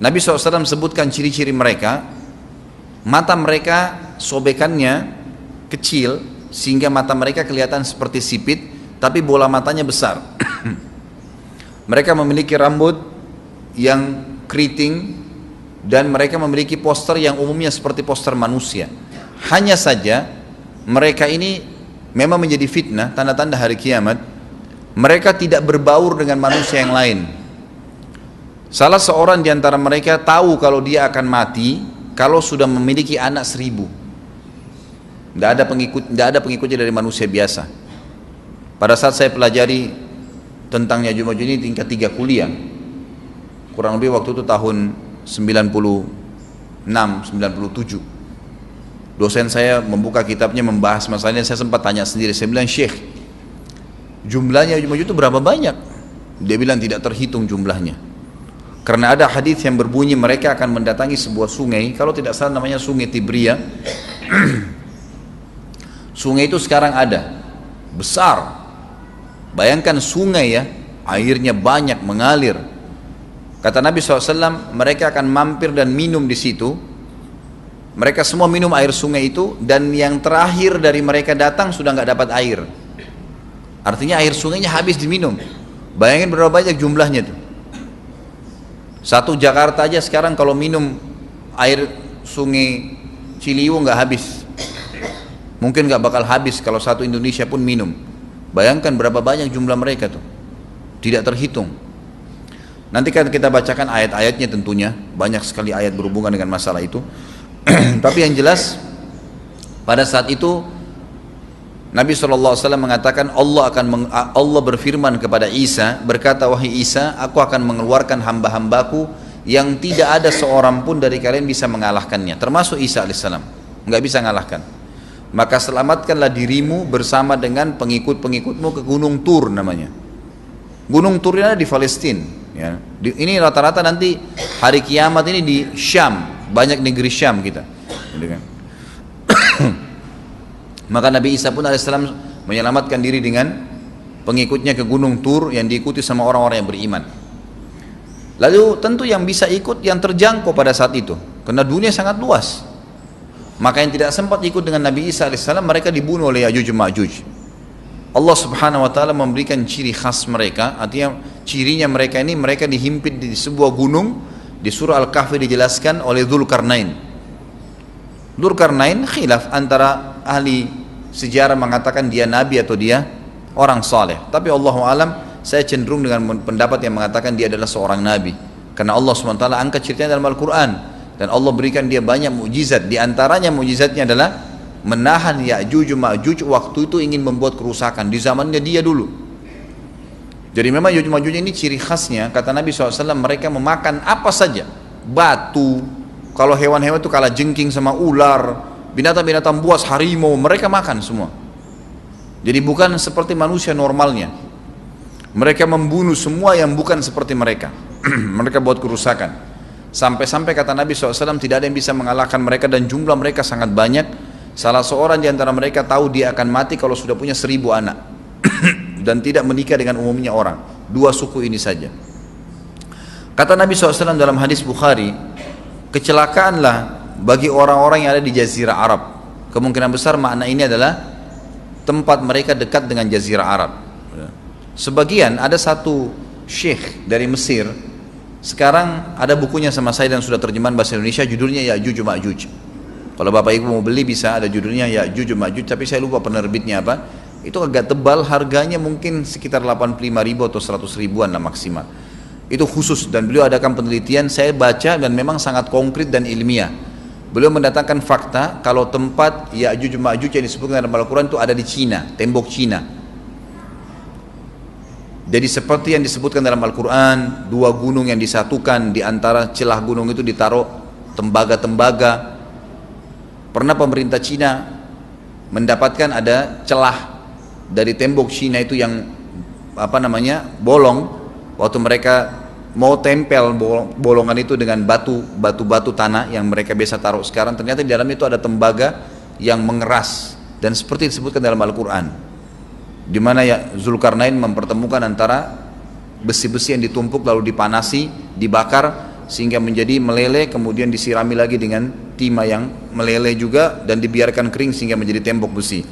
Nabi SAW sebutkan ciri-ciri mereka. Mata mereka sobekannya kecil sehingga mata mereka kelihatan seperti sipit, tapi bola matanya besar. Mereka memiliki rambut yang keriting dan mereka memiliki poster yang umumnya seperti poster manusia. Hanya saja mereka ini memang menjadi fitnah, tanda-tanda hari kiamat. Mereka tidak berbaur dengan manusia yang lain. Salah seorang di antara mereka tahu kalau dia akan mati kalau sudah memiliki anak 1000. Tidak ada pengikutnya dari manusia biasa. Pada saat saya pelajari tentang Ya'juj Ma'juj ini tingkat 3 kuliah, kurang lebih waktu itu tahun 96, 97. Dosen saya membuka kitabnya membahas masalahnya. Saya sempat tanya sendiri, saya bilang, Syekh, jumlahnya Ya'juj Ma'juj itu berapa banyak? Dia bilang tidak terhitung jumlahnya. Karena ada hadis yang berbunyi mereka akan mendatangi sebuah sungai, kalau tidak salah namanya Sungai Tibria. Sungai itu sekarang ada, besar. Bayangkan sungai ya, airnya banyak mengalir. Kata Nabi SAW, mereka akan mampir dan minum di situ. Mereka semua minum air sungai itu, dan yang terakhir dari mereka datang sudah nggak dapat air. Artinya air sungainya habis diminum. Bayangin berapa banyak jumlahnya tuh. Satu Jakarta aja sekarang kalau minum air sungai Ciliwung nggak habis. Mungkin nggak bakal habis kalau satu Indonesia pun minum. Bayangkan berapa banyak jumlah mereka tuh. Tidak terhitung. Nanti kan kita bacakan ayat-ayatnya tentunya. Banyak sekali ayat berhubungan dengan masalah itu. Tapi yang jelas pada saat itu Nabi SAW mengatakan Allah berfirman kepada Isa, berkata, wahai Isa, aku akan mengeluarkan hamba-hambaku yang tidak ada seorang pun dari kalian bisa mengalahkannya, termasuk Isa alaihissalam, nggak bisa mengalahkan. Maka selamatkanlah dirimu bersama dengan pengikut-pengikutmu ke Gunung Tur namanya. Gunung Tur ini ada di Palestina. Ya. Ini rata-rata nanti hari kiamat ini di Syam, banyak negeri Syam kita. Gitu kan? Maka Nabi Isa pun alaihissalam menyelamatkan diri dengan pengikutnya ke Gunung Tur yang diikuti sama orang-orang yang beriman. Lalu tentu yang bisa ikut yang terjangkau pada saat itu, karena dunia sangat luas. Maka yang tidak sempat ikut dengan Nabi Isa alaihissalam, mereka dibunuh oleh Ya'juj Ma'juj. Allah subhanahu wa ta'ala memberikan ciri khas mereka, artinya cirinya mereka ini, mereka dihimpit di sebuah gunung. Di surah Al-Kahfi dijelaskan oleh Dzulkarnain. Dzulkarnain khilaf antara ahli sejarah mengatakan dia nabi atau dia orang saleh. Tapi Allahu alam, saya cenderung dengan pendapat yang mengatakan dia adalah seorang nabi. Karena Allah SWT angkat ceritanya dalam Al-Quran. Dan Allah berikan dia banyak mukjizat. Di antaranya mukjizatnya adalah menahan Ya'juj Ma'juj waktu itu ingin membuat kerusakan. Di zamannya dia dulu. Jadi memang Ya'juj Ma'juj ini ciri khasnya, kata Nabi SAW, mereka memakan apa saja. Batu. Kalau hewan-hewan itu kalah jengking sama ular, binatang-binatang buas, harimau, mereka makan semua. Jadi bukan seperti manusia normalnya. Mereka membunuh semua yang bukan seperti mereka. Mereka buat kerusakan. Sampai-sampai kata Nabi SAW tidak ada yang bisa mengalahkan mereka dan jumlah mereka sangat banyak. Salah seorang di antara mereka tahu dia akan mati kalau sudah punya 1000 anak. Dan tidak menikah dengan umumnya orang. 2 suku ini saja. Kata Nabi SAW dalam hadis Bukhari, kecelakaanlah bagi orang-orang yang ada di Jazirah Arab. Kemungkinan besar makna ini adalah tempat mereka dekat dengan Jazirah Arab. Sebagian, ada satu syekh dari Mesir, sekarang ada bukunya sama saya dan sudah terjemahan bahasa Indonesia, judulnya Ya'juj Ma'juj. Kalau Bapak Ibu mau beli bisa, ada judulnya Ya'juj Ma'juj, tapi saya lupa penerbitnya apa. Itu agak tebal, harganya mungkin sekitar 85.000 atau 100 ribuan lah maksimal. Itu khusus, dan beliau adakan penelitian, saya baca dan memang sangat konkret dan ilmiah. Beliau mendatangkan fakta kalau tempat Ya'juj Ma'juj yang disebutkan dalam Al-Quran itu ada di Cina, tembok Cina. Jadi seperti yang disebutkan dalam Al-Quran, dua gunung yang disatukan, di antara celah gunung itu ditaruh tembaga-tembaga. Pernah pemerintah Cina mendapatkan ada celah dari tembok Cina itu yang bolong, waktu mereka mau tempel bolongan itu dengan batu tanah yang mereka biasa taruh sekarang, ternyata di dalam itu ada tembaga yang mengeras, dan seperti disebutkan dalam Al-Quran, di mana ya Zulkarnain mempertemukan antara besi-besi yang ditumpuk lalu dipanasi, dibakar sehingga menjadi meleleh, kemudian disirami lagi dengan timah yang meleleh juga dan dibiarkan kering sehingga menjadi tembok besi.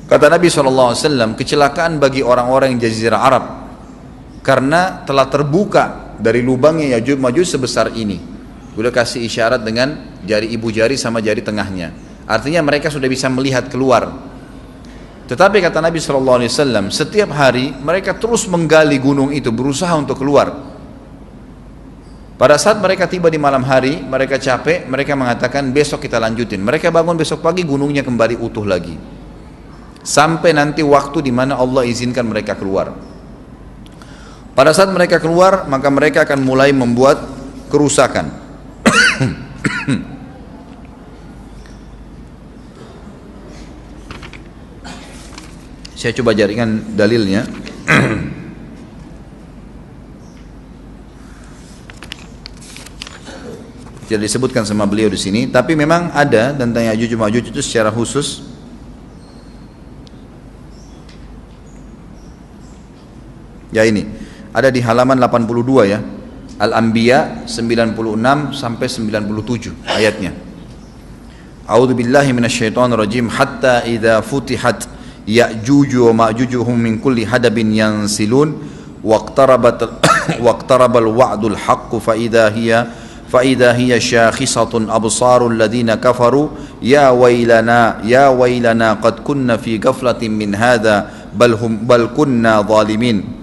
Kata Nabi SAW, kecelakaan bagi orang-orang yang Jazirah Arab karena telah terbuka dari lubangnya Ya'juj Ma'juj sebesar ini. Udah kasih isyarat dengan jari ibu jari sama jari tengahnya. Artinya mereka sudah bisa melihat keluar. Tetapi kata Nabi SAW, setiap hari mereka terus menggali gunung itu, berusaha untuk keluar. Pada saat mereka tiba di malam hari, mereka capek, mereka mengatakan besok kita lanjutin. Mereka bangun besok pagi, gunungnya kembali utuh lagi. Sampai nanti waktu di mana Allah izinkan mereka keluar. Pada saat mereka keluar, maka mereka akan mulai membuat kerusakan. Saya coba jaringan dalilnya. Tidak disebutkan sama beliau di sini, tapi memang ada tentang Ya'juj Ma'juj itu secara khusus. Ya ini, ada di halaman 82 ya. Al-Anbiya 96 sampai 97 ayatnya. A'udzu billahi minasyaitonir rajim, hatta idza futihat Ya'juj wa Ma'jujuhum min kulli hadabin yansilun waqtarabal wa'dul haqq fa idza hiya syakhisatun absarul ladina kafaru ya wailana qad kunna fi ghaflatin min hadza bal kunna zalimin.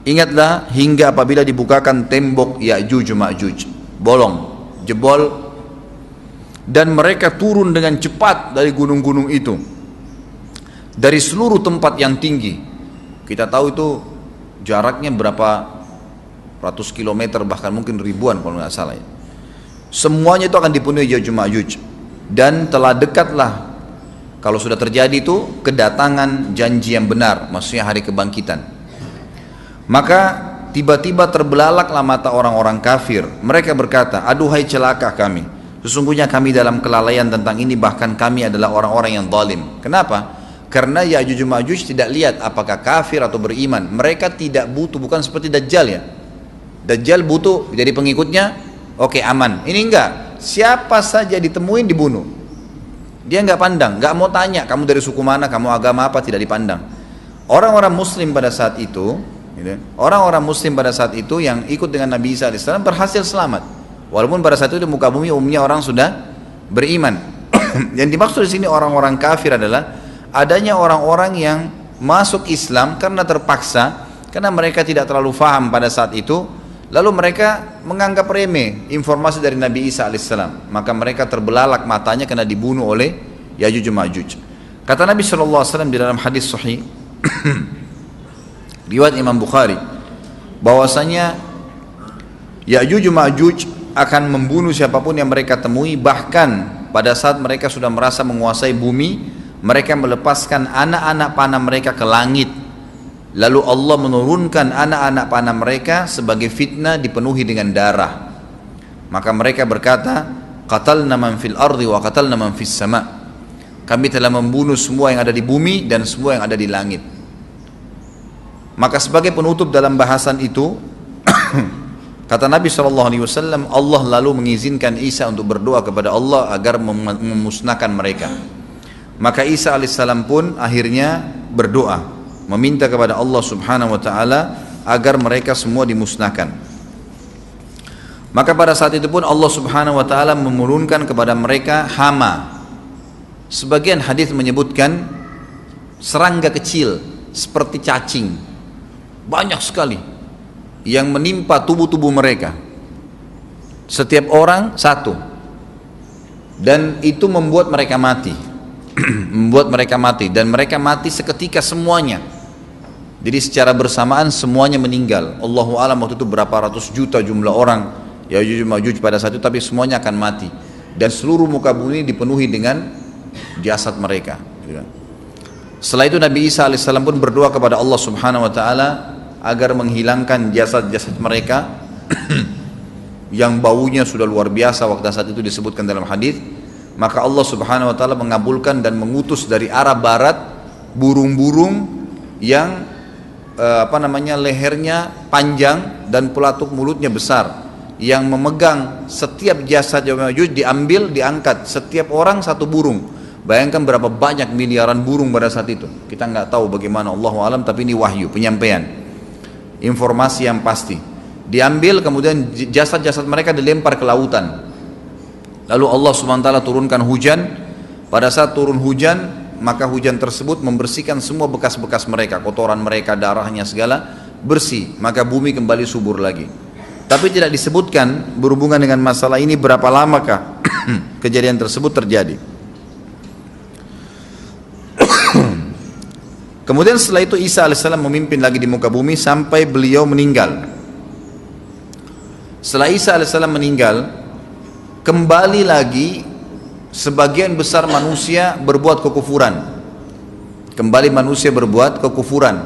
Ingatlah hingga apabila dibukakan tembok Ya'juj Ma'juj, bolong, jebol, dan mereka turun dengan cepat dari gunung-gunung itu, dari seluruh tempat yang tinggi. Kita tahu itu jaraknya berapa ratus kilometer, bahkan mungkin ribuan kalau nggak salah ya. Semuanya itu akan dipenuhi Ya'juj Ma'juj, dan telah dekatlah, kalau sudah terjadi itu, kedatangan janji yang benar, maksudnya hari kebangkitan. Maka tiba-tiba terbelalaklah mata orang-orang kafir. Mereka berkata, aduhai celaka kami, sesungguhnya kami dalam kelalaian tentang ini, bahkan kami adalah orang-orang yang zalim. Kenapa? Karena Ya'juj Ma'juj tidak lihat apakah kafir atau beriman. Mereka tidak butuh, bukan seperti Dajjal ya. Dajjal butuh jadi pengikutnya, oke, aman. Ini enggak, siapa saja ditemuin dibunuh. Dia enggak pandang, enggak mau tanya kamu dari suku mana, kamu agama apa, tidak dipandang. Orang-orang muslim pada saat itu, orang-orang muslim pada saat itu yang ikut dengan Nabi Isa AS berhasil selamat. Walaupun pada saat itu di muka bumi umumnya orang sudah beriman. Yang dimaksud di sini orang-orang kafir adalah adanya orang-orang yang masuk Islam karena terpaksa, karena mereka tidak terlalu faham pada saat itu, lalu mereka menganggap remeh informasi dari Nabi Isa AS. Maka mereka terbelalak matanya karena dibunuh oleh Ya'juj Ma'juj. Kata Nabi SAW di dalam hadis sahih riwayat Imam Bukhari, bahwasanya Ya'juj Ma'juj akan membunuh siapapun yang mereka temui. Bahkan pada saat mereka sudah merasa menguasai bumi, mereka melepaskan anak-anak panah mereka ke langit, lalu Allah menurunkan anak-anak panah mereka sebagai fitnah, dipenuhi dengan darah. Maka mereka berkata, qatalna man fil ardi wa qatalna man fis sama', kami telah membunuh semua yang ada di bumi dan semua yang ada di langit. Maka sebagai penutup dalam bahasan itu, kata Nabi SAW, Allah lalu mengizinkan Isa untuk berdoa kepada Allah agar memusnahkan mereka. Maka Isa alaihissalam pun akhirnya berdoa, meminta kepada Allah subhanahu wa ta'ala agar mereka semua dimusnahkan. Maka pada saat itu pun Allah Subhanahu wa taala menurunkan kepada mereka hama. Sebagian hadis menyebutkan serangga kecil seperti cacing, banyak sekali yang menimpa tubuh-tubuh mereka. Setiap orang satu, dan itu membuat mereka mati. Membuat mereka mati, dan mereka mati seketika semuanya. Jadi secara bersamaan semuanya meninggal. Allahu a'lam waktu itu berapa ratus juta jumlah orang Ya'juj Ma'juj pada saat itu, tapi semuanya akan mati. Dan seluruh muka bumi dipenuhi dengan jasad mereka. Setelah itu Nabi Isa alaihissalam pun berdoa kepada Allah Subhanahu wa taala agar menghilangkan jasad-jasad mereka yang baunya sudah luar biasa waktu saat itu disebutkan dalam hadis. Maka Allah Subhanahu wa taala mengabulkan dan mengutus dari arah barat burung-burung yang lehernya panjang dan pelatuk mulutnya besar, yang memegang setiap jasad Ya'juj diambil, diangkat, setiap orang satu burung. Bayangkan berapa banyak miliaran burung pada saat itu. Kita nggak tahu bagaimana, Allahu alam, tapi ini wahyu, penyampaian informasi yang pasti. Diambil, kemudian jasad-jasad mereka dilempar ke lautan. Lalu Allah SWT turunkan hujan. Pada saat turun hujan, maka hujan tersebut membersihkan semua bekas-bekas mereka, kotoran mereka, darahnya segala bersih. Maka bumi kembali subur lagi. Tapi tidak disebutkan berhubungan dengan masalah ini berapa lamakah kejadian tersebut terjadi. Kemudian setelah itu Isa alaihissalam memimpin lagi di muka bumi sampai beliau meninggal. Setelah Isa alaihissalam meninggal, kembali lagi sebagian besar manusia berbuat kekufuran. Kembali manusia berbuat kekufuran.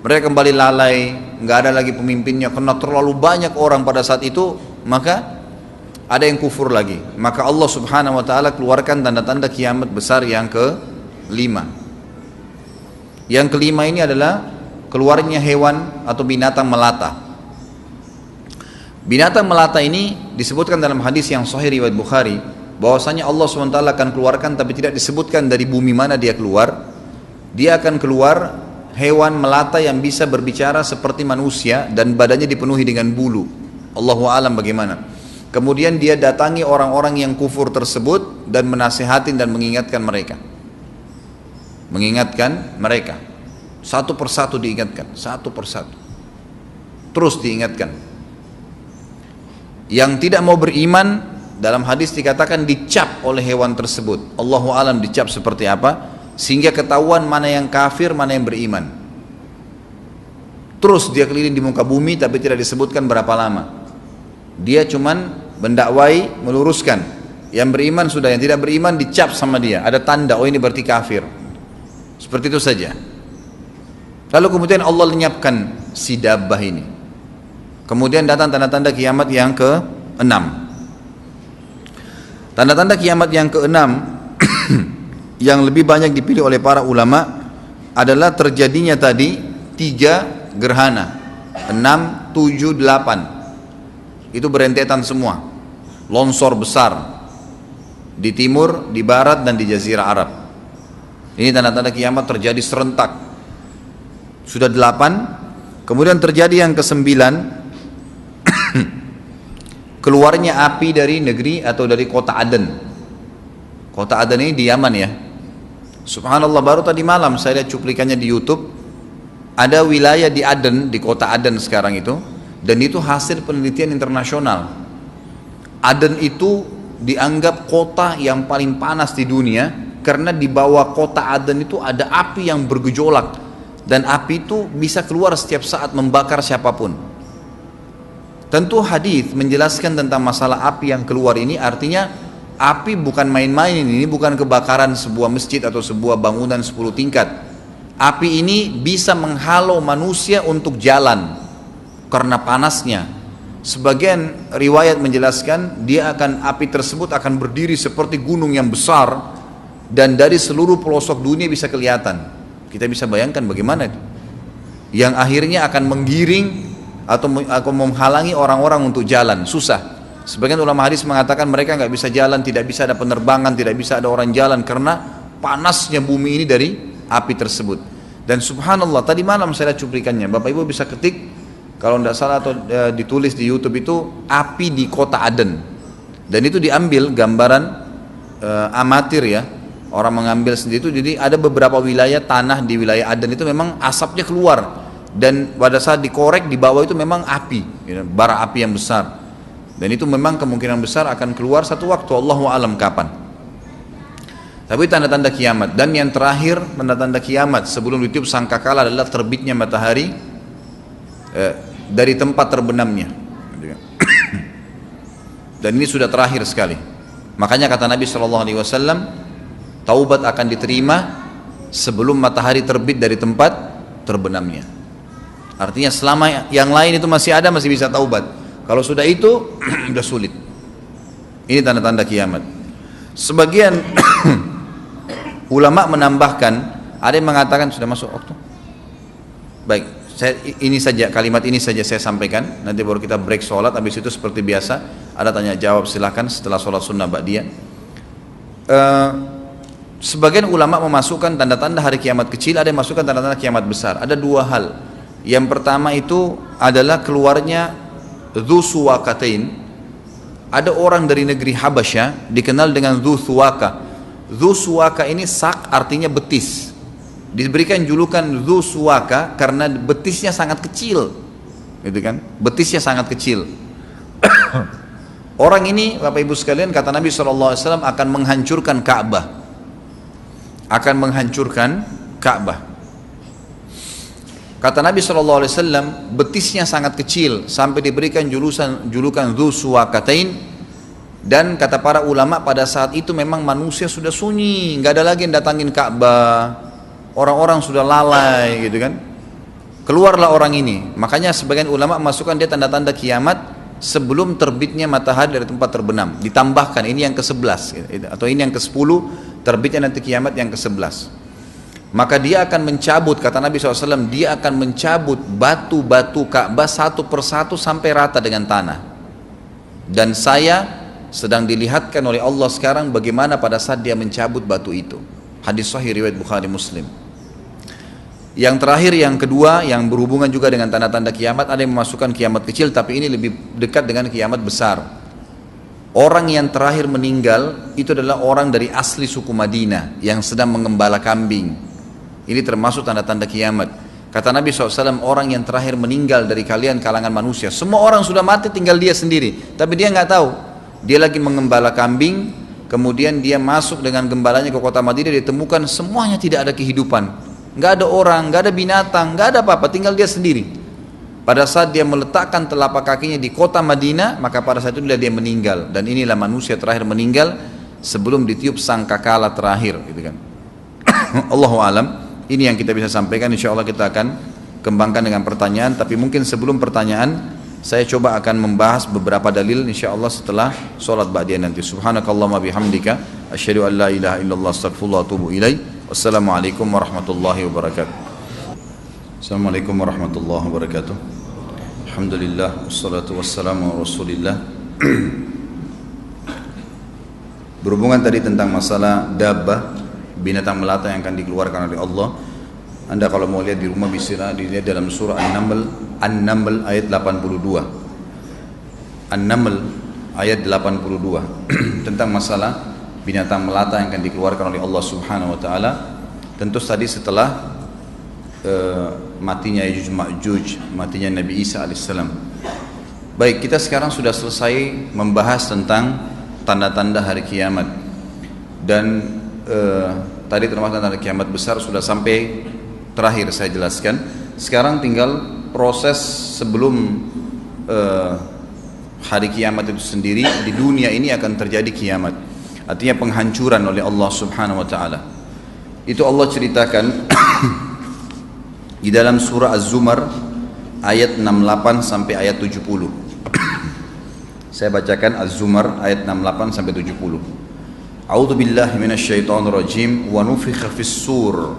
Mereka kembali lalai, nggak ada lagi pemimpinnya karena terlalu banyak orang pada saat itu, maka ada yang kufur lagi. Maka Allah Subhanahu wa taala keluarkan tanda-tanda kiamat besar yang kelima. Yang kelima ini adalah keluarnya hewan atau binatang melata. Binatang melata ini disebutkan dalam hadis yang sahih riwayat Bukhari, bahwasanya Allah SWT akan keluarkan, tapi tidak disebutkan dari bumi mana dia keluar. Dia akan keluar hewan melata yang bisa berbicara seperti manusia dan badannya dipenuhi dengan bulu. Allahu a'lam bagaimana. Kemudian dia datangi orang-orang yang kufur tersebut dan menasihatin dan mengingatkan mereka. Mengingatkan mereka. Satu persatu diingatkan, satu persatu. Terus diingatkan. Yang tidak mau beriman, dalam hadis dikatakan dicap oleh hewan tersebut. Allahu a'lam dicap seperti apa, sehingga ketahuan mana yang kafir, mana yang beriman. Terus dia keliling di muka bumi, tapi tidak disebutkan berapa lama. Dia cuman mendakwai, meluruskan. Yang beriman sudah, yang tidak beriman dicap sama dia, ada tanda, oh ini berarti kafir. Seperti itu saja. Lalu kemudian Allah lenyapkan si dabbah ini. Kemudian datang tanda-tanda kiamat yang ke-6. Tanda-tanda kiamat yang ke-6 yang lebih banyak dipilih oleh para ulama adalah terjadinya tadi 3 gerhana, 6, 7, 8. Itu berentetan semua. Longsor besar di timur, di barat, dan di jazirah Arab. Ini tanda-tanda kiamat terjadi serentak. Sudah 8. Kemudian terjadi yang ke-9, keluarnya api dari negeri atau dari kota Aden. Kota Aden ini di Yaman ya. Subhanallah, baru tadi malam saya lihat cuplikannya di YouTube. Ada wilayah di Aden, di kota Aden sekarang itu, dan itu hasil penelitian internasional. Aden itu dianggap kota yang paling panas di dunia karena di bawah kota Aden itu ada api yang bergejolak, dan api itu bisa keluar setiap saat membakar siapapun. Tentu hadis menjelaskan tentang masalah api yang keluar ini, artinya api bukan main-main, ini bukan kebakaran sebuah masjid atau sebuah bangunan 10 tingkat. Api ini bisa menghalau manusia untuk jalan karena panasnya. Sebagian riwayat menjelaskan api tersebut akan berdiri seperti gunung yang besar dan dari seluruh pelosok dunia bisa kelihatan. Kita bisa bayangkan bagaimana itu. Yang akhirnya akan menggiring atau menghalangi orang-orang untuk jalan, susah. Sebagian ulama hadis mengatakan mereka nggak bisa jalan, tidak bisa ada penerbangan, tidak bisa ada orang jalan karena panasnya bumi ini dari api tersebut. Dan subhanallah, tadi malam saya lihat cuplikannya, Bapak Ibu bisa ketik, kalau tidak salah atau ditulis di YouTube itu api di kota Aden, dan itu diambil gambaran amatir ya, orang mengambil sendiri itu. Jadi ada beberapa wilayah tanah di wilayah Aden itu memang asapnya keluar, dan pada saat dikorek di bawah itu memang api, bara api yang besar, dan itu memang kemungkinan besar akan keluar satu waktu, Allahu alam kapan. Tapi tanda-tanda kiamat. Dan yang terakhir tanda-tanda kiamat sebelum ditiup sangkakala adalah terbitnya matahari dari tempat terbenamnya. Dan ini sudah terakhir sekali. Makanya kata Nabi SAW, taubat akan diterima sebelum matahari terbit dari tempat terbenamnya. Artinya selama yang lain itu masih ada, masih bisa taubat. Kalau sudah itu sudah sulit. Ini tanda-tanda kiamat. Sebagian ulama menambahkan, ada yang mengatakan sudah masuk waktu. Baik, ini saja, kalimat ini saja saya sampaikan. Nanti baru kita break sholat. Habis itu seperti biasa ada tanya jawab, silakan setelah sholat sunnah ba'diyah. Sebagian ulama memasukkan tanda-tanda hari kiamat kecil, ada yang masukkan tanda-tanda kiamat besar. Ada dua hal. Yang pertama itu adalah keluarnya Dzu Suwakatain. Ada orang dari negeri Habasyah dikenal dengan Dzu Suwaka. Dzu Suwaka ini sak artinya betis. Diberikan julukan Dzu Suwaka karena betisnya sangat kecil, gitu kan? Betisnya sangat kecil. Orang ini, Bapak Ibu sekalian, kata Nabi SAW akan menghancurkan Ka'bah. Akan menghancurkan Ka'bah. Kata Nabi SAW, betisnya sangat kecil sampai diberikan julukan Dzu Suwakatain. Dan kata para ulama pada saat itu memang manusia sudah sunyi, nggak ada lagi yang datangin Ka'bah, orang-orang sudah lalai, gitu kan. Keluarlah orang ini. Makanya sebagian ulama masukkan dia tanda-tanda kiamat sebelum terbitnya matahari dari tempat terbenam. Ditambahkan ini yang ke-11 atau ini yang ke-10, terbitnya nanti kiamat yang ke-11. Maka dia akan mencabut, kata Nabi SAW, dia akan mencabut batu-batu Ka'bah satu persatu sampai rata dengan tanah. Dan saya sedang dilihatkan oleh Allah sekarang bagaimana pada saat dia mencabut batu itu. Hadis sahih riwayat Bukhari Muslim. Yang terakhir, yang kedua, yang berhubungan juga dengan tanda-tanda kiamat, ada yang memasukkan kiamat kecil, tapi ini lebih dekat dengan kiamat besar. Orang yang terakhir meninggal itu adalah orang dari asli suku Madinah yang sedang mengembala kambing. Ini termasuk tanda-tanda kiamat. Kata Nabi SAW, orang yang terakhir meninggal dari kalian kalangan manusia, semua orang sudah mati, tinggal dia sendiri, tapi dia nggak tahu. Dia lagi mengembala kambing, kemudian dia masuk dengan gembalanya ke kota Madinah, ditemukan semuanya tidak ada kehidupan, nggak ada orang, nggak ada binatang, nggak ada apa-apa, tinggal dia sendiri. Pada saat dia meletakkan telapak kakinya di kota Madinah, maka pada saat itu dia meninggal. Dan inilah manusia terakhir meninggal sebelum ditiup sangkakala terakhir, gitu kan. Allahu alam. Ini yang kita bisa sampaikan. Insya Allah kita akan kembangkan dengan pertanyaan. Tapi mungkin sebelum pertanyaan, saya coba akan membahas beberapa dalil insyaallah setelah sholat ba'diyah nanti. Subhanakallahumma bihamdika asyhadu an la ilaha illallah astaghfirullah wa atubu ilaih. Wassalamualaikum warahmatullahi wabarakatuh. Assalamualaikum warahmatullahi wabarakatuh. Alhamdulillah wassalatu wassalamu ala Rasulillah. Berhubungan tadi tentang masalah dabbah, binatang melata yang akan dikeluarkan oleh Allah. Anda kalau mau lihat di rumah bisa dilihat dalam surah An-Naml ayat 82. An-Naml ayat 82 tentang masalah binatang melata yang akan dikeluarkan oleh Allah Subhanahu wa taala. Tentu tadi setelah matinya Ya'juj Ma'juj, matinya Nabi Isa alaihissalam. Baik, kita sekarang sudah selesai membahas tentang tanda-tanda hari kiamat. Dan tadi termasuk tanda kiamat besar sudah sampai terakhir saya jelaskan. Sekarang tinggal proses sebelum hari kiamat itu sendiri. Di dunia ini akan terjadi kiamat, artinya penghancuran oleh Allah Subhanahu wa taala. Itu Allah ceritakan di dalam surah Az-Zumar ayat 68 sampai ayat 70. Saya bacakan Az-Zumar ayat 68 sampai 70. A'udzu billahi minasyaitonir rajim wa nufikha fis-sur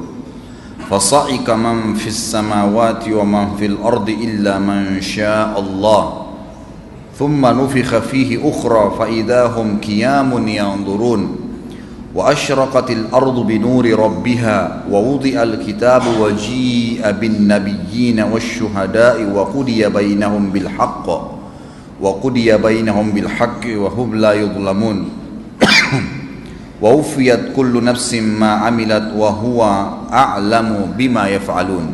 fasa'ika man fis samawati wa man fil ardi illa man syaa Allah thumma nufikha fihi ukhra fa idahum qiyamun yanzurun وأشرقت الأرض بنور ربها ووضع الكتاب وجيء بالنبيين والشهداء وقضي بينهم بالحق وهم لا يظلمون ووفيت كل نفس ما عملت وهو أعلم بما يفعلون.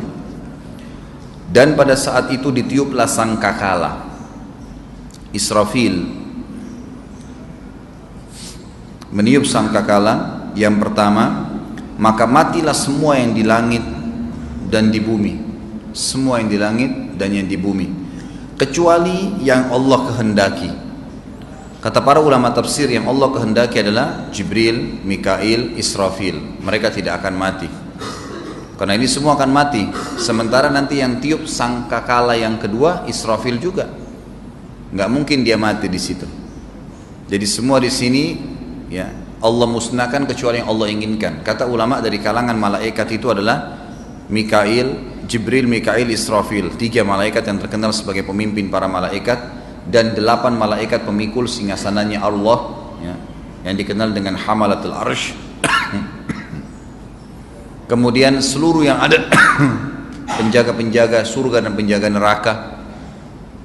Dan pada saat itu ditiuplah sangkakala, Israfil meniup sangkakala yang pertama, maka matilah semua yang di langit dan di bumi, semua yang di langit dan yang di bumi, kecuali yang Allah kehendaki. Kata para ulama tafsir, yang Allah kehendaki adalah Jibril, Mikail, Israfil. Mereka tidak akan mati, karena ini semua akan mati. Sementara nanti yang tiup sangkakala yang kedua Israfil juga, nggak mungkin dia mati di situ. Jadi semua di sini ya Allah musnahkan kecuali yang Allah inginkan. Kata ulama dari kalangan malaikat itu adalah Mikail, Jibril, Mikail, Israfil, 3 malaikat yang terkenal sebagai pemimpin para malaikat, dan 8 malaikat pemikul singgasananya Allah ya, yang dikenal dengan Hamalatul Arsh. Kemudian seluruh yang ada penjaga-penjaga surga dan penjaga neraka.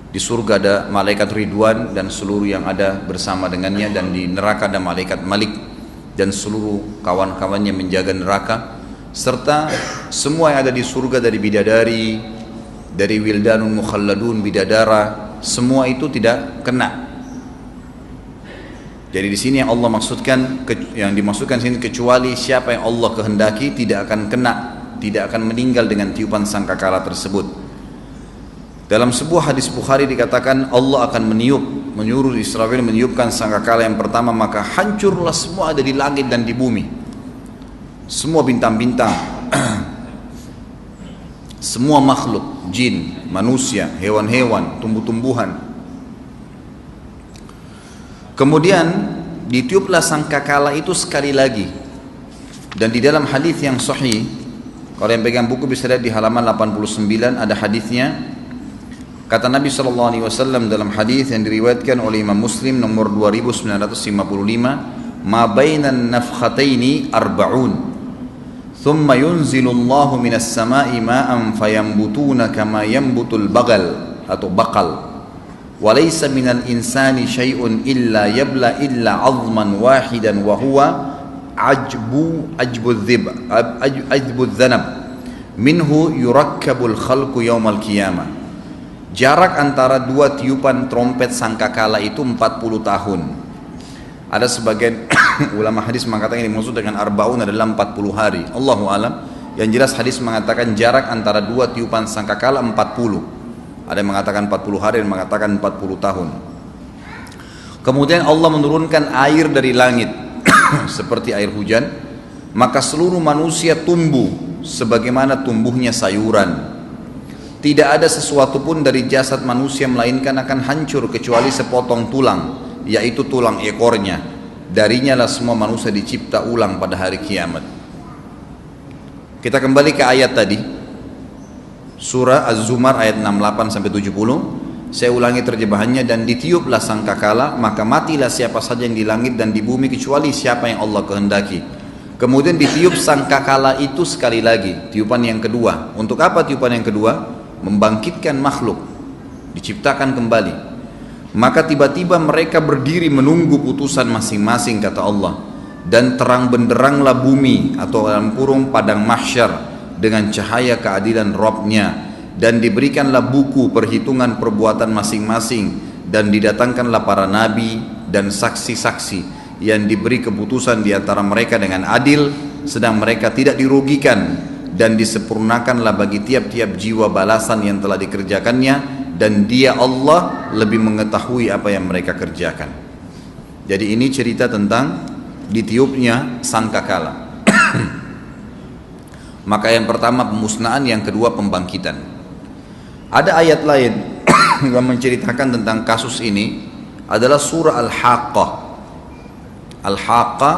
Di surga ada malaikat Ridwan dan seluruh yang ada bersama dengannya, dan di neraka ada malaikat Malik dan seluruh kawan-kawannya menjaga neraka, serta semua yang ada di surga dari bidadari, dari wildanun mukhalladun, bidadara, semua itu tidak kena. Jadi di sini yang Allah maksudkan, yang dimaksudkan sini kecuali siapa yang Allah kehendaki tidak akan kena, tidak akan meninggal dengan tiupan sangkakala tersebut. Dalam sebuah hadis Bukhari dikatakan Allah akan menyuruh Israfil meniupkan sangkakala yang pertama, maka hancurlah semua ada di langit dan di bumi, semua bintang-bintang, semua makhluk, jin, manusia, hewan-hewan, tumbuh-tumbuhan. Kemudian ditiuplah sangkakala itu sekali lagi, dan di dalam hadis yang sahih, kalau yang pegang buku bisa lihat di halaman 89 ada hadisnya. Kata Nabi SAW dalam hadis yang diriwayatkan oleh Imam Muslim nomor 2955, ma bainan nafkhataini arba'un thumma yunzilu Allahu minas sama'i ma'an fayambutuna kama yambutul bagal atau bakal wa laysa minal insani syai'un illa yabla illa 'azman wahidan wa huwa ajbu dhanab minhu yurakkabul khalqu yaumal qiyamah. Jarak antara 2 tiupan trompet sangkakala itu 40 tahun. Ada sebagian ulama hadis mengatakan ini maksud dengan arba'un adalah 40 hari. Allahu alam. Yang jelas hadis mengatakan jarak antara 2 tiupan sangkakala 40. Ada yang mengatakan 40 hari, dan mengatakan 40 tahun. Kemudian Allah menurunkan air dari langit seperti air hujan, maka seluruh manusia tumbuh sebagaimana tumbuhnya sayuran. Tidak ada sesuatu pun dari jasad manusia melainkan akan hancur kecuali sepotong tulang, yaitu tulang ekornya. Darinya lah semua manusia dicipta ulang pada hari kiamat. Kita kembali ke ayat tadi, surah Az-Zumar ayat 68-70. Saya ulangi terjemahannya. Dan ditiuplah sangkakala, maka matilah siapa saja yang di langit dan di bumi kecuali siapa yang Allah kehendaki. Kemudian ditiup sangkakala itu sekali lagi, tiupan yang kedua. Untuk apa tiupan yang kedua? Membangkitkan makhluk, diciptakan kembali. Maka tiba-tiba mereka berdiri menunggu putusan masing-masing, kata Allah. Dan terang benderanglah bumi atau dalam kurung padang mahsyar dengan cahaya keadilan Rabb-Nya, dan diberikanlah buku perhitungan perbuatan masing-masing, dan didatangkanlah para nabi dan saksi-saksi yang diberi keputusan di antara mereka dengan adil, sedang mereka tidak dirugikan, dan disempurnakanlah bagi tiap-tiap jiwa balasan yang telah dikerjakannya, dan Dia Allah lebih mengetahui apa yang mereka kerjakan. Jadi ini cerita tentang ditiupnya sangkakala. Maka yang pertama pemusnahan, yang kedua pembangkitan. Ada ayat lain yang menceritakan tentang kasus ini, adalah surah Al-Haqqah. Al-Haqqah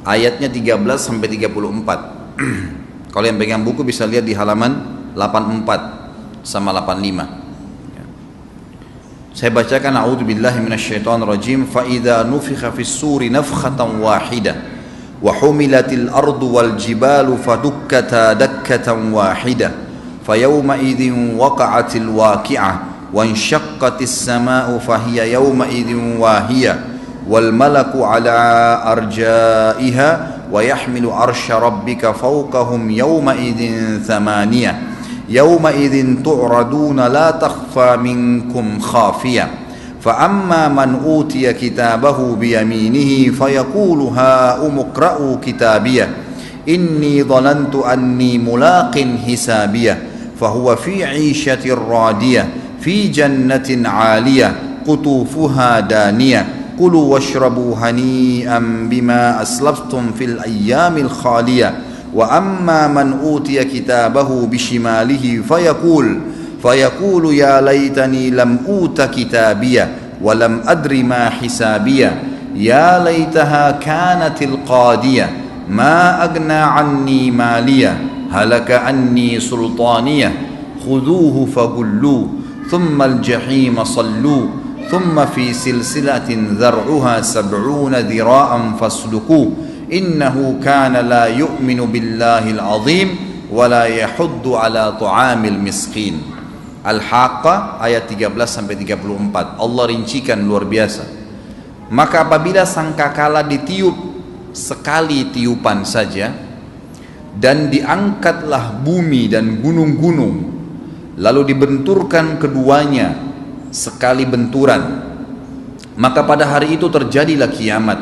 ayatnya 13-34. Kalau yang pegang buku bisa lihat di halaman 84 sama 85. Saya bacakan, a'udzubillahi minasyaitonirrajim. Fa idza nufikha fis suri nafkhatan wahidah وحملت الأرض والجبال فدكتا دكة واحدة فيومئذ وقعت الواقعة وانشقت السماء فهي يومئذ واهية والملك على أرجائها ويحمل عرش ربك فوقهم يومئذ ثمانية يومئذ تعرضون لا تخفى منكم خافية فأما من أوتي كتابه بيمينه فيقول هاؤم اقرءوا كتابيه إني ظننت أني ملاق حسابيه فهو في عيشة راضية في جنة عالية قطوفها دانية كلوا واشربوا هنيئا بما أسلفتم في الأيام الخالية وأما من أوتي كتابه بشماله فيقول يا ليتني لم أوت كتابيه ولم أدر ما حسابيه يا ليتها كانت القاضية ما أغنى عني ماليه هلك عني سلطانيه خذوه فغلوه ثم الجحيم صلوه ثم في سلسلة ذرعها 70 ذراعا فاسلكوه إنه كان لا يؤمن بالله العظيم ولا يحض على طعام المسكين. Al-Haqqah ayat 13 sampai 34. Allah rincikan luar biasa. Maka apabila sangkakala ditiup sekali tiupan saja dan diangkatlah bumi dan gunung-gunung lalu dibenturkan keduanya sekali benturan, maka pada hari itu terjadilah kiamat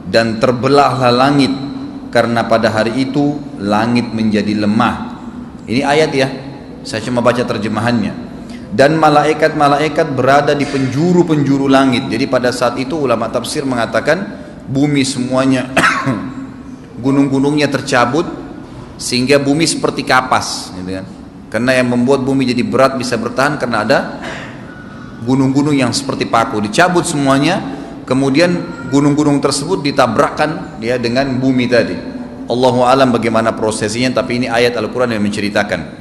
dan terbelahlah langit karena pada hari itu langit menjadi lemah. Ini ayat ya, saya cuma baca terjemahannya. Dan malaikat-malaikat berada di penjuru-penjuru langit. Jadi pada saat itu ulama tafsir mengatakan bumi semuanya gunung-gunungnya tercabut sehingga bumi seperti kapas gitu kan. Karena yang membuat bumi jadi berat bisa bertahan karena ada gunung-gunung yang seperti paku, dicabut semuanya, kemudian gunung-gunung tersebut ditabrakkan ya dengan bumi tadi. Allahu alam bagaimana prosesnya, tapi ini ayat Al-Quran yang menceritakan.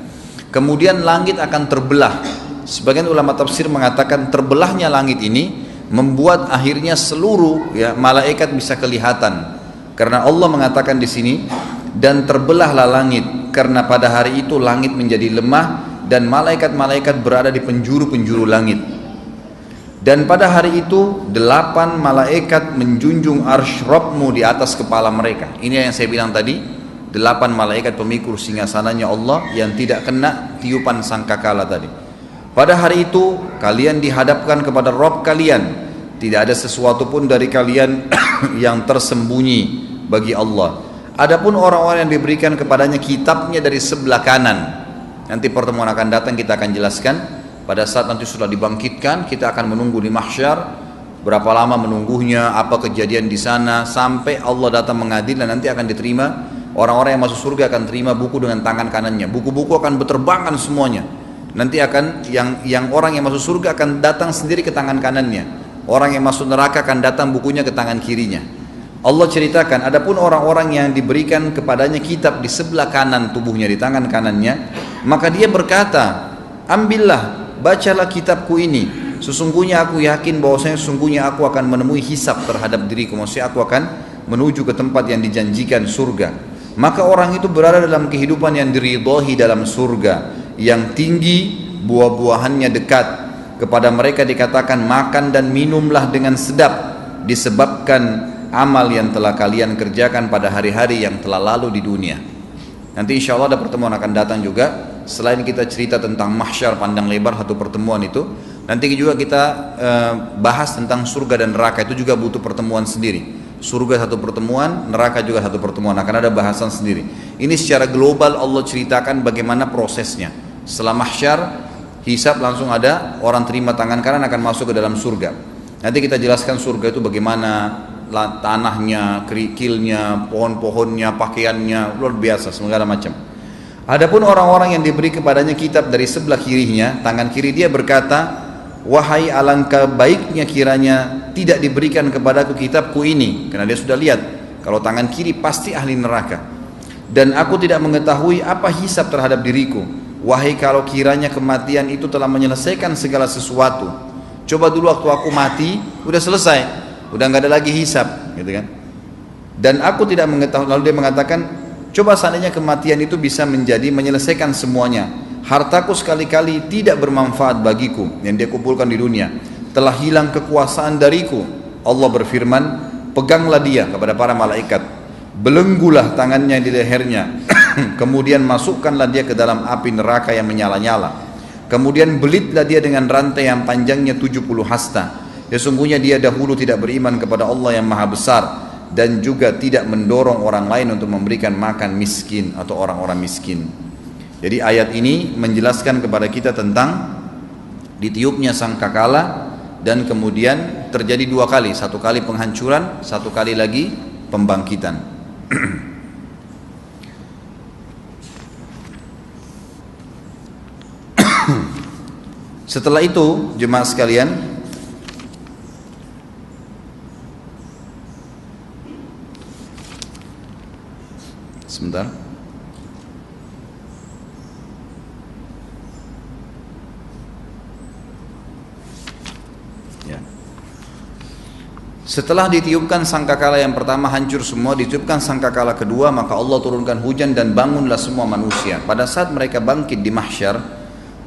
Kemudian langit akan terbelah. Sebagian ulama tafsir mengatakan terbelahnya langit ini membuat akhirnya seluruh ya malaikat bisa kelihatan. Karena Allah mengatakan di sini dan terbelahlah langit karena pada hari itu langit menjadi lemah dan malaikat-malaikat berada di penjuru-penjuru langit. Dan pada hari itu 8 malaikat menjunjung arsy Rabbmu di atas kepala mereka. Ini yang saya bilang tadi, 8 malaikat pemikul singgasananya Allah yang tidak kena tiupan sangkakala tadi. Pada hari itu kalian dihadapkan kepada Rabb kalian. Tidak ada sesuatu pun dari kalian yang tersembunyi bagi Allah. Adapun orang-orang yang diberikan kepadanya kitabnya dari sebelah kanan. Nanti pertemuan akan datang kita akan jelaskan. Pada saat nanti sudah dibangkitkan, kita akan menunggu di mahsyar. Berapa lama menunggunya, apa kejadian di sana, sampai Allah datang mengadil dan nanti akan diterima. Orang-orang yang masuk surga akan terima buku dengan tangan kanannya. Buku-buku akan berterbangan semuanya. Nanti akan yang orang yang masuk surga akan datang sendiri ke tangan kanannya. Orang yang masuk neraka akan datang bukunya ke tangan kirinya. Allah ceritakan, adapun orang-orang yang diberikan kepadanya kitab di sebelah kanan tubuhnya, di tangan kanannya, maka dia berkata, ambillah, bacalah kitabku ini. Sesungguhnya aku yakin bahwasanya sesungguhnya aku akan menemui hisab terhadap diriku. Maksudnya aku akan menuju ke tempat yang dijanjikan surga. Maka orang itu berada dalam kehidupan yang diridhoi dalam surga, yang tinggi, buah-buahannya dekat. Kepada mereka dikatakan makan dan minumlah dengan sedap disebabkan amal yang telah kalian kerjakan pada hari-hari yang telah lalu di dunia. Nanti insya Allah ada pertemuan akan datang juga. Selain kita cerita tentang mahsyar pandang lebar satu pertemuan itu, nanti juga kita bahas tentang surga dan neraka. Itu juga butuh pertemuan sendiri. Surga satu pertemuan, neraka juga satu pertemuan, akan ada bahasan sendiri. Ini secara global Allah ceritakan bagaimana prosesnya. Setelah mahsyar, hisab langsung ada, orang terima tangan kanan akan masuk ke dalam surga. Nanti kita jelaskan surga itu bagaimana tanahnya, kerikilnya, pohon-pohonnya, pakaiannya, luar biasa, segala macam. Adapun orang-orang yang diberi kepadanya kitab dari sebelah kirinya, tangan kiri dia berkata, wahai alangkah baiknya kiranya tidak diberikan kepadaku kitabku ini, karena dia sudah lihat kalau tangan kiri pasti ahli neraka, dan aku tidak mengetahui apa hisab terhadap diriku. Wahai kalau kiranya kematian itu telah menyelesaikan segala sesuatu, coba dulu waktu aku mati udah selesai, udah nggak ada lagi hisab, gitu kan. Dan aku tidak mengetahui. Lalu dia mengatakan, coba seandainya kematian itu bisa menyelesaikan semuanya, hartaku sekali-kali tidak bermanfaat bagiku yang dia kumpulkan di dunia, telah hilang kekuasaan dariku. Allah berfirman, peganglah dia, kepada para malaikat, belenggulah tangannya di lehernya, kemudian masukkanlah dia ke dalam api neraka yang menyala-nyala, kemudian belitlah dia dengan rantai yang panjangnya 70 hasta. Sesungguhnya dia dahulu tidak beriman kepada Allah yang maha besar, dan juga tidak mendorong orang lain untuk memberikan makan miskin atau orang-orang miskin. Jadi ayat ini menjelaskan kepada kita tentang ditiupnya sangkakala, dan kemudian terjadi dua kali, satu kali penghancuran, satu kali lagi pembangkitan. Setelah itu jemaah sekalian, sebentar. Ya. Setelah ditiupkan sangkakala yang pertama hancur semua, ditiupkan sangkakala kedua, maka Allah turunkan hujan dan bangunlah semua manusia. Pada saat mereka bangkit di mahsyar,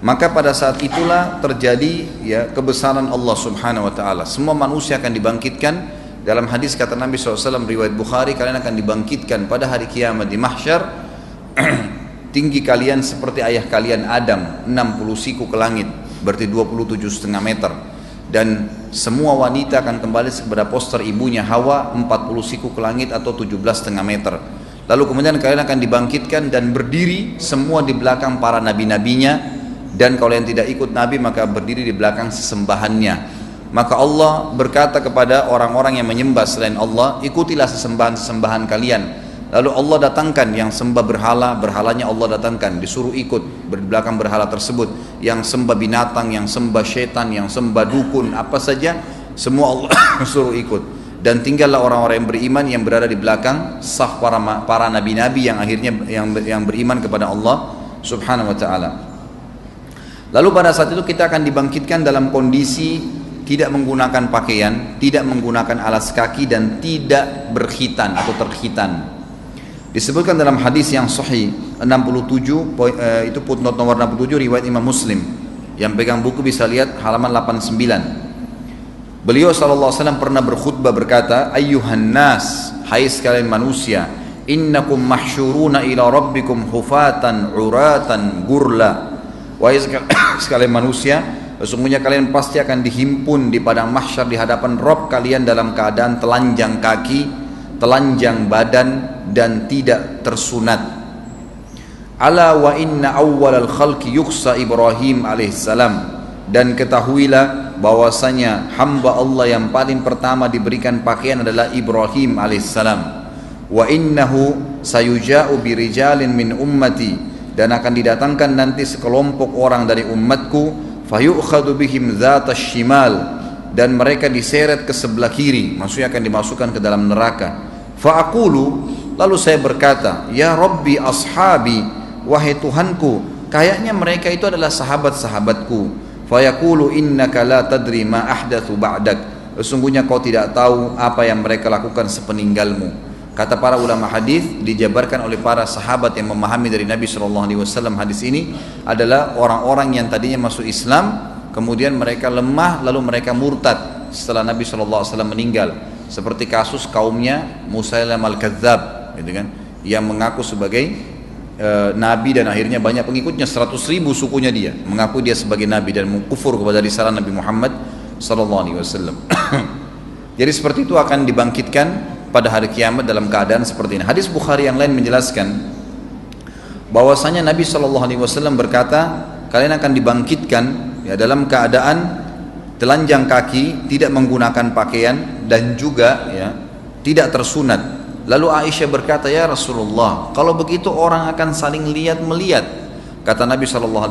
maka pada saat itulah terjadi kebesaran Allah Subhanahu wa taala. Semua manusia akan dibangkitkan. Dalam hadis kata Nabi SAW riwayat Bukhari, kalian akan dibangkitkan pada hari kiamat di mahsyar, tinggi kalian seperti ayah kalian Adam, 60 siku ke langit, berarti 27,5 meter. Dan semua wanita akan kembali kepada poster ibunya Hawa, 40 siku ke langit atau 17,5 meter. Lalu kemudian kalian akan dibangkitkan dan berdiri semua di belakang para nabi-nabinya, dan kalau yang tidak ikut nabi maka berdiri di belakang sesembahannya. Maka Allah berkata kepada orang-orang yang menyembah selain Allah, ikutilah sesembahan-sesembahan kalian. Lalu Allah datangkan yang sembah berhala, berhalanya Allah datangkan, disuruh ikut di belakang berhala tersebut. Yang sembah binatang, yang sembah syaitan, yang sembah dukun, apa saja, semua Allah suruh ikut. Dan tinggallah orang-orang yang beriman yang berada di belakang saf para nabi-nabi yang akhirnya yang beriman kepada Allah Subhanahu wa taala. Lalu pada saat itu kita akan dibangkitkan dalam kondisi tidak menggunakan pakaian, tidak menggunakan alas kaki, dan tidak berkhitan atau terkhitan. Disebutkan dalam hadis yang sahih 67, itu footnote nomor 67 riwayat Imam Muslim. Yang pegang buku bisa lihat halaman 89. Beliau SAW pernah berkhutbah berkata, ayyuhan nas, hai sekalian manusia, innakum mahsyuruna ila rabbikum hufatan uratan gurla. Wahai sekalian manusia, sesungguhnya kalian pasti akan dihimpun di padang mahsyar di hadapan Rabb kalian dalam keadaan telanjang kaki, telanjang badan, dan tidak tersunat. Ala wa inna awwalal khalqi yukhsa Ibrahim alaihissalam, dan ketahuilah bahwasanya hamba Allah yang paling pertama diberikan pakaian adalah Ibrahim alaihissalam. Wa innahu sayuja'u birijalin min ummati, dan akan didatangkan nanti sekelompok orang dari umatku, fayu'khadu bihim dhatas shimal, dan mereka diseret ke sebelah kiri, maksudnya akan dimasukkan ke dalam neraka. Fa'aqulu, lalu saya berkata, ya Rabbi ashabi, wahai Tuhanku, kayaknya mereka itu adalah sahabat-sahabatku. Fayaqulu innaka la tadri ma ahdathu ba'dak, sesungguhnya kau tidak tahu apa yang mereka lakukan sepeninggalmu. Kata para ulama hadis, dijabarkan oleh para sahabat yang memahami dari Nabi SAW hadis ini adalah orang-orang yang tadinya masuk Islam, kemudian mereka lemah, lalu mereka murtad setelah Nabi SAW meninggal. Seperti kasus kaumnya Musailam al-Kadzab, gitu kan, yang mengaku sebagai nabi dan akhirnya banyak pengikutnya, 100.000 sukunya dia mengaku dia sebagai nabi dan mengkufur kepada risalah Nabi Muhammad SAW. Jadi seperti itu akan dibangkitkan pada hari kiamat dalam keadaan seperti ini. Hadis Bukhari yang lain menjelaskan bahwasanya Nabi SAW berkata, kalian akan dibangkitkan dalam keadaan telanjang kaki, tidak menggunakan pakaian, dan juga tidak tersunat. Lalu Aisyah berkata, ya Rasulullah, kalau begitu orang akan saling lihat melihat. Kata Nabi SAW,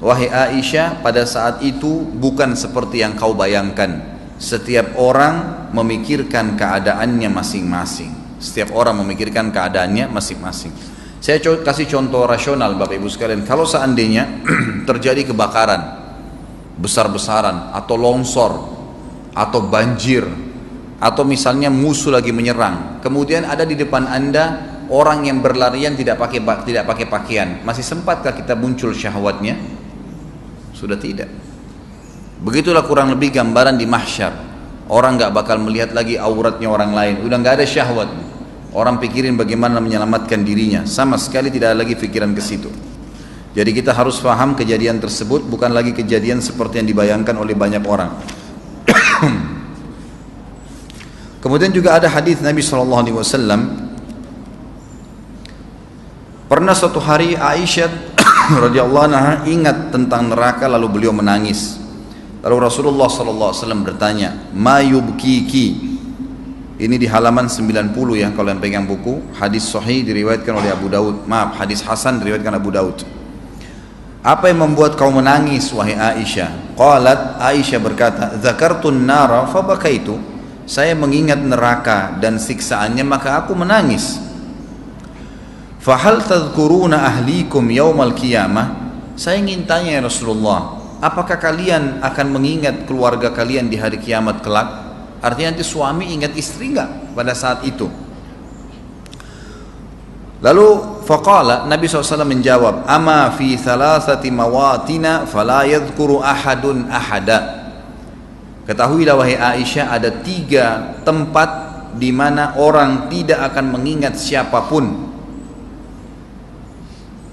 wahai Aisyah, pada saat itu bukan seperti yang kau bayangkan. Setiap orang memikirkan keadaannya masing-masing. Setiap orang memikirkan keadaannya masing-masing. Saya kasih contoh rasional Bapak Ibu sekalian. Kalau seandainya terjadi kebakaran besar-besaran, atau longsor, atau banjir, atau misalnya musuh lagi menyerang, kemudian ada di depan Anda orang yang berlarian tidak pakai pakaian, masih sempatkah kita muncul syahwatnya? Sudah tidak. Begitulah kurang lebih gambaran di mahsyar. Orang nggak bakal melihat lagi auratnya orang lain, udah nggak ada syahwat. Orang pikirin bagaimana menyelamatkan dirinya, sama sekali tidak ada lagi pikiran ke situ. Jadi kita harus paham kejadian tersebut bukan lagi kejadian seperti yang dibayangkan oleh banyak orang. Kemudian juga ada hadis Nabi SAW. Pernah suatu hari Aisyah radhiyallahu anha ingat tentang neraka, lalu beliau menangis. Lalu Rasulullah SAW bertanya, "Ma yubkiki?" Ini di halaman 90 ya, kalau yang pegang buku. Hadis sahih diriwayatkan oleh Abu Daud. Maaf, hadis hasan diriwayatkan Abu Daud. Apa yang membuat kau menangis wahai Aisyah? Qalat, Aisyah berkata, "Dzakartun nara fa bakaitu." Saya mengingat neraka dan siksaannya maka aku menangis. Fahal tadhkuruna ahlikum yaumal qiyamah? Saya ingin tanya ya Rasulullah, apakah kalian akan mengingat keluarga kalian di hari kiamat kelak? Artinya nanti suami ingat istri enggak pada saat itu? Lalu faqala, Nabi SAW menjawab, "Ama fi thalathati mawatina fala yadhkuru ahadun ahada." Ketahuilah wahai Aisyah, ada 3 tempat di mana orang tidak akan mengingat siapapun.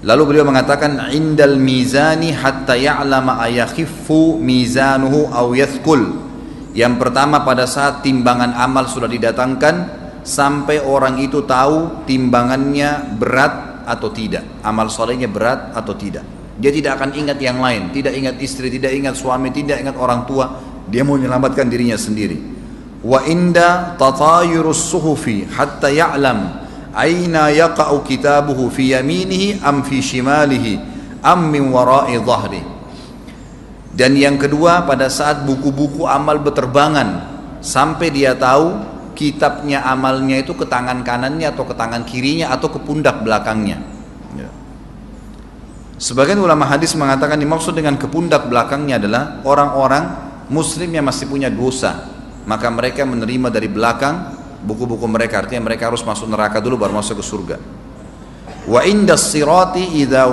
Lalu beliau mengatakan, "Indal mizani hatta ya'lama ayakhiffu mizanuhu aw yathqul." Yang pertama, pada saat timbangan amal sudah didatangkan sampai orang itu tahu timbangannya berat atau tidak, amal solehnya berat atau tidak. Dia tidak akan ingat yang lain, tidak ingat istri, tidak ingat suami, tidak ingat orang tua. Dia mau menyelamatkan dirinya sendiri. Wa inda tatayurus suhufi hatta ya'lam aina yaqa'u kitabuhu fi yaminihi am fi shimalihi am min wara'i dhahri. Dan yang kedua, pada saat buku-buku amal berterbangan sampai dia tahu kitabnya amalnya itu ke tangan kanannya atau ke tangan kirinya atau ke pundak belakangnya. Sebagian ulama hadis mengatakan dimaksud dengan ke pundak belakangnya adalah orang-orang Muslim yang masih punya dosa, maka mereka menerima dari belakang buku-buku mereka, artinya mereka harus masuk neraka dulu baru masuk ke surga. Wa indas sirati idza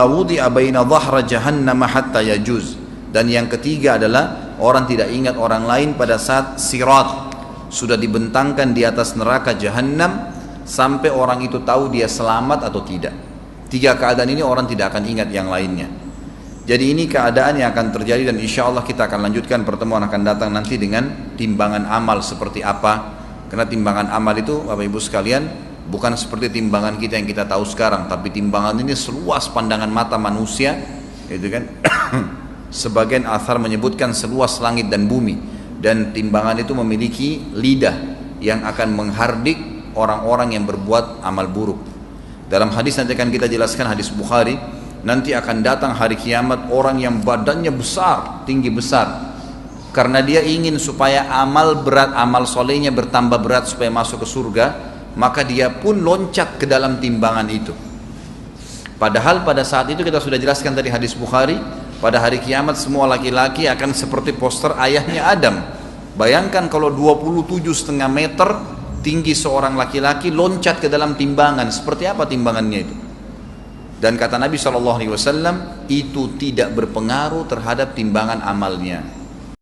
wudi'a baina dhahra jahannam hatta yajuz. Dan yang ketiga adalah orang tidak ingat orang lain pada saat sirat sudah dibentangkan di atas neraka jahannam sampai orang itu tahu dia selamat atau tidak. 3 keadaan ini orang tidak akan ingat yang lainnya. Jadi ini keadaan yang akan terjadi, dan insya Allah kita akan lanjutkan pertemuan akan datang nanti dengan timbangan amal seperti apa. Karena timbangan amal itu Bapak Ibu sekalian bukan seperti timbangan kita yang kita tahu sekarang, tapi timbangan ini seluas pandangan mata manusia, gitu kan. Sebagian athar menyebutkan seluas langit dan bumi, dan timbangan itu memiliki lidah yang akan menghardik orang-orang yang berbuat amal buruk. Dalam hadis nanti akan kita jelaskan, hadis Bukhari, nanti akan datang hari kiamat orang yang badannya besar, tinggi besar, karena dia ingin supaya amal berat, amal solehnya bertambah berat supaya masuk ke surga, maka dia pun loncat ke dalam timbangan itu. Padahal pada saat itu kita sudah jelaskan tadi hadis Bukhari, pada hari kiamat semua laki-laki akan seperti poster ayahnya Adam. Bayangkan kalau 27,5 meter tinggi seorang laki-laki loncat ke dalam timbangan, seperti apa timbangannya itu? Dan kata Nabi SAW, itu tidak berpengaruh terhadap timbangan amalnya.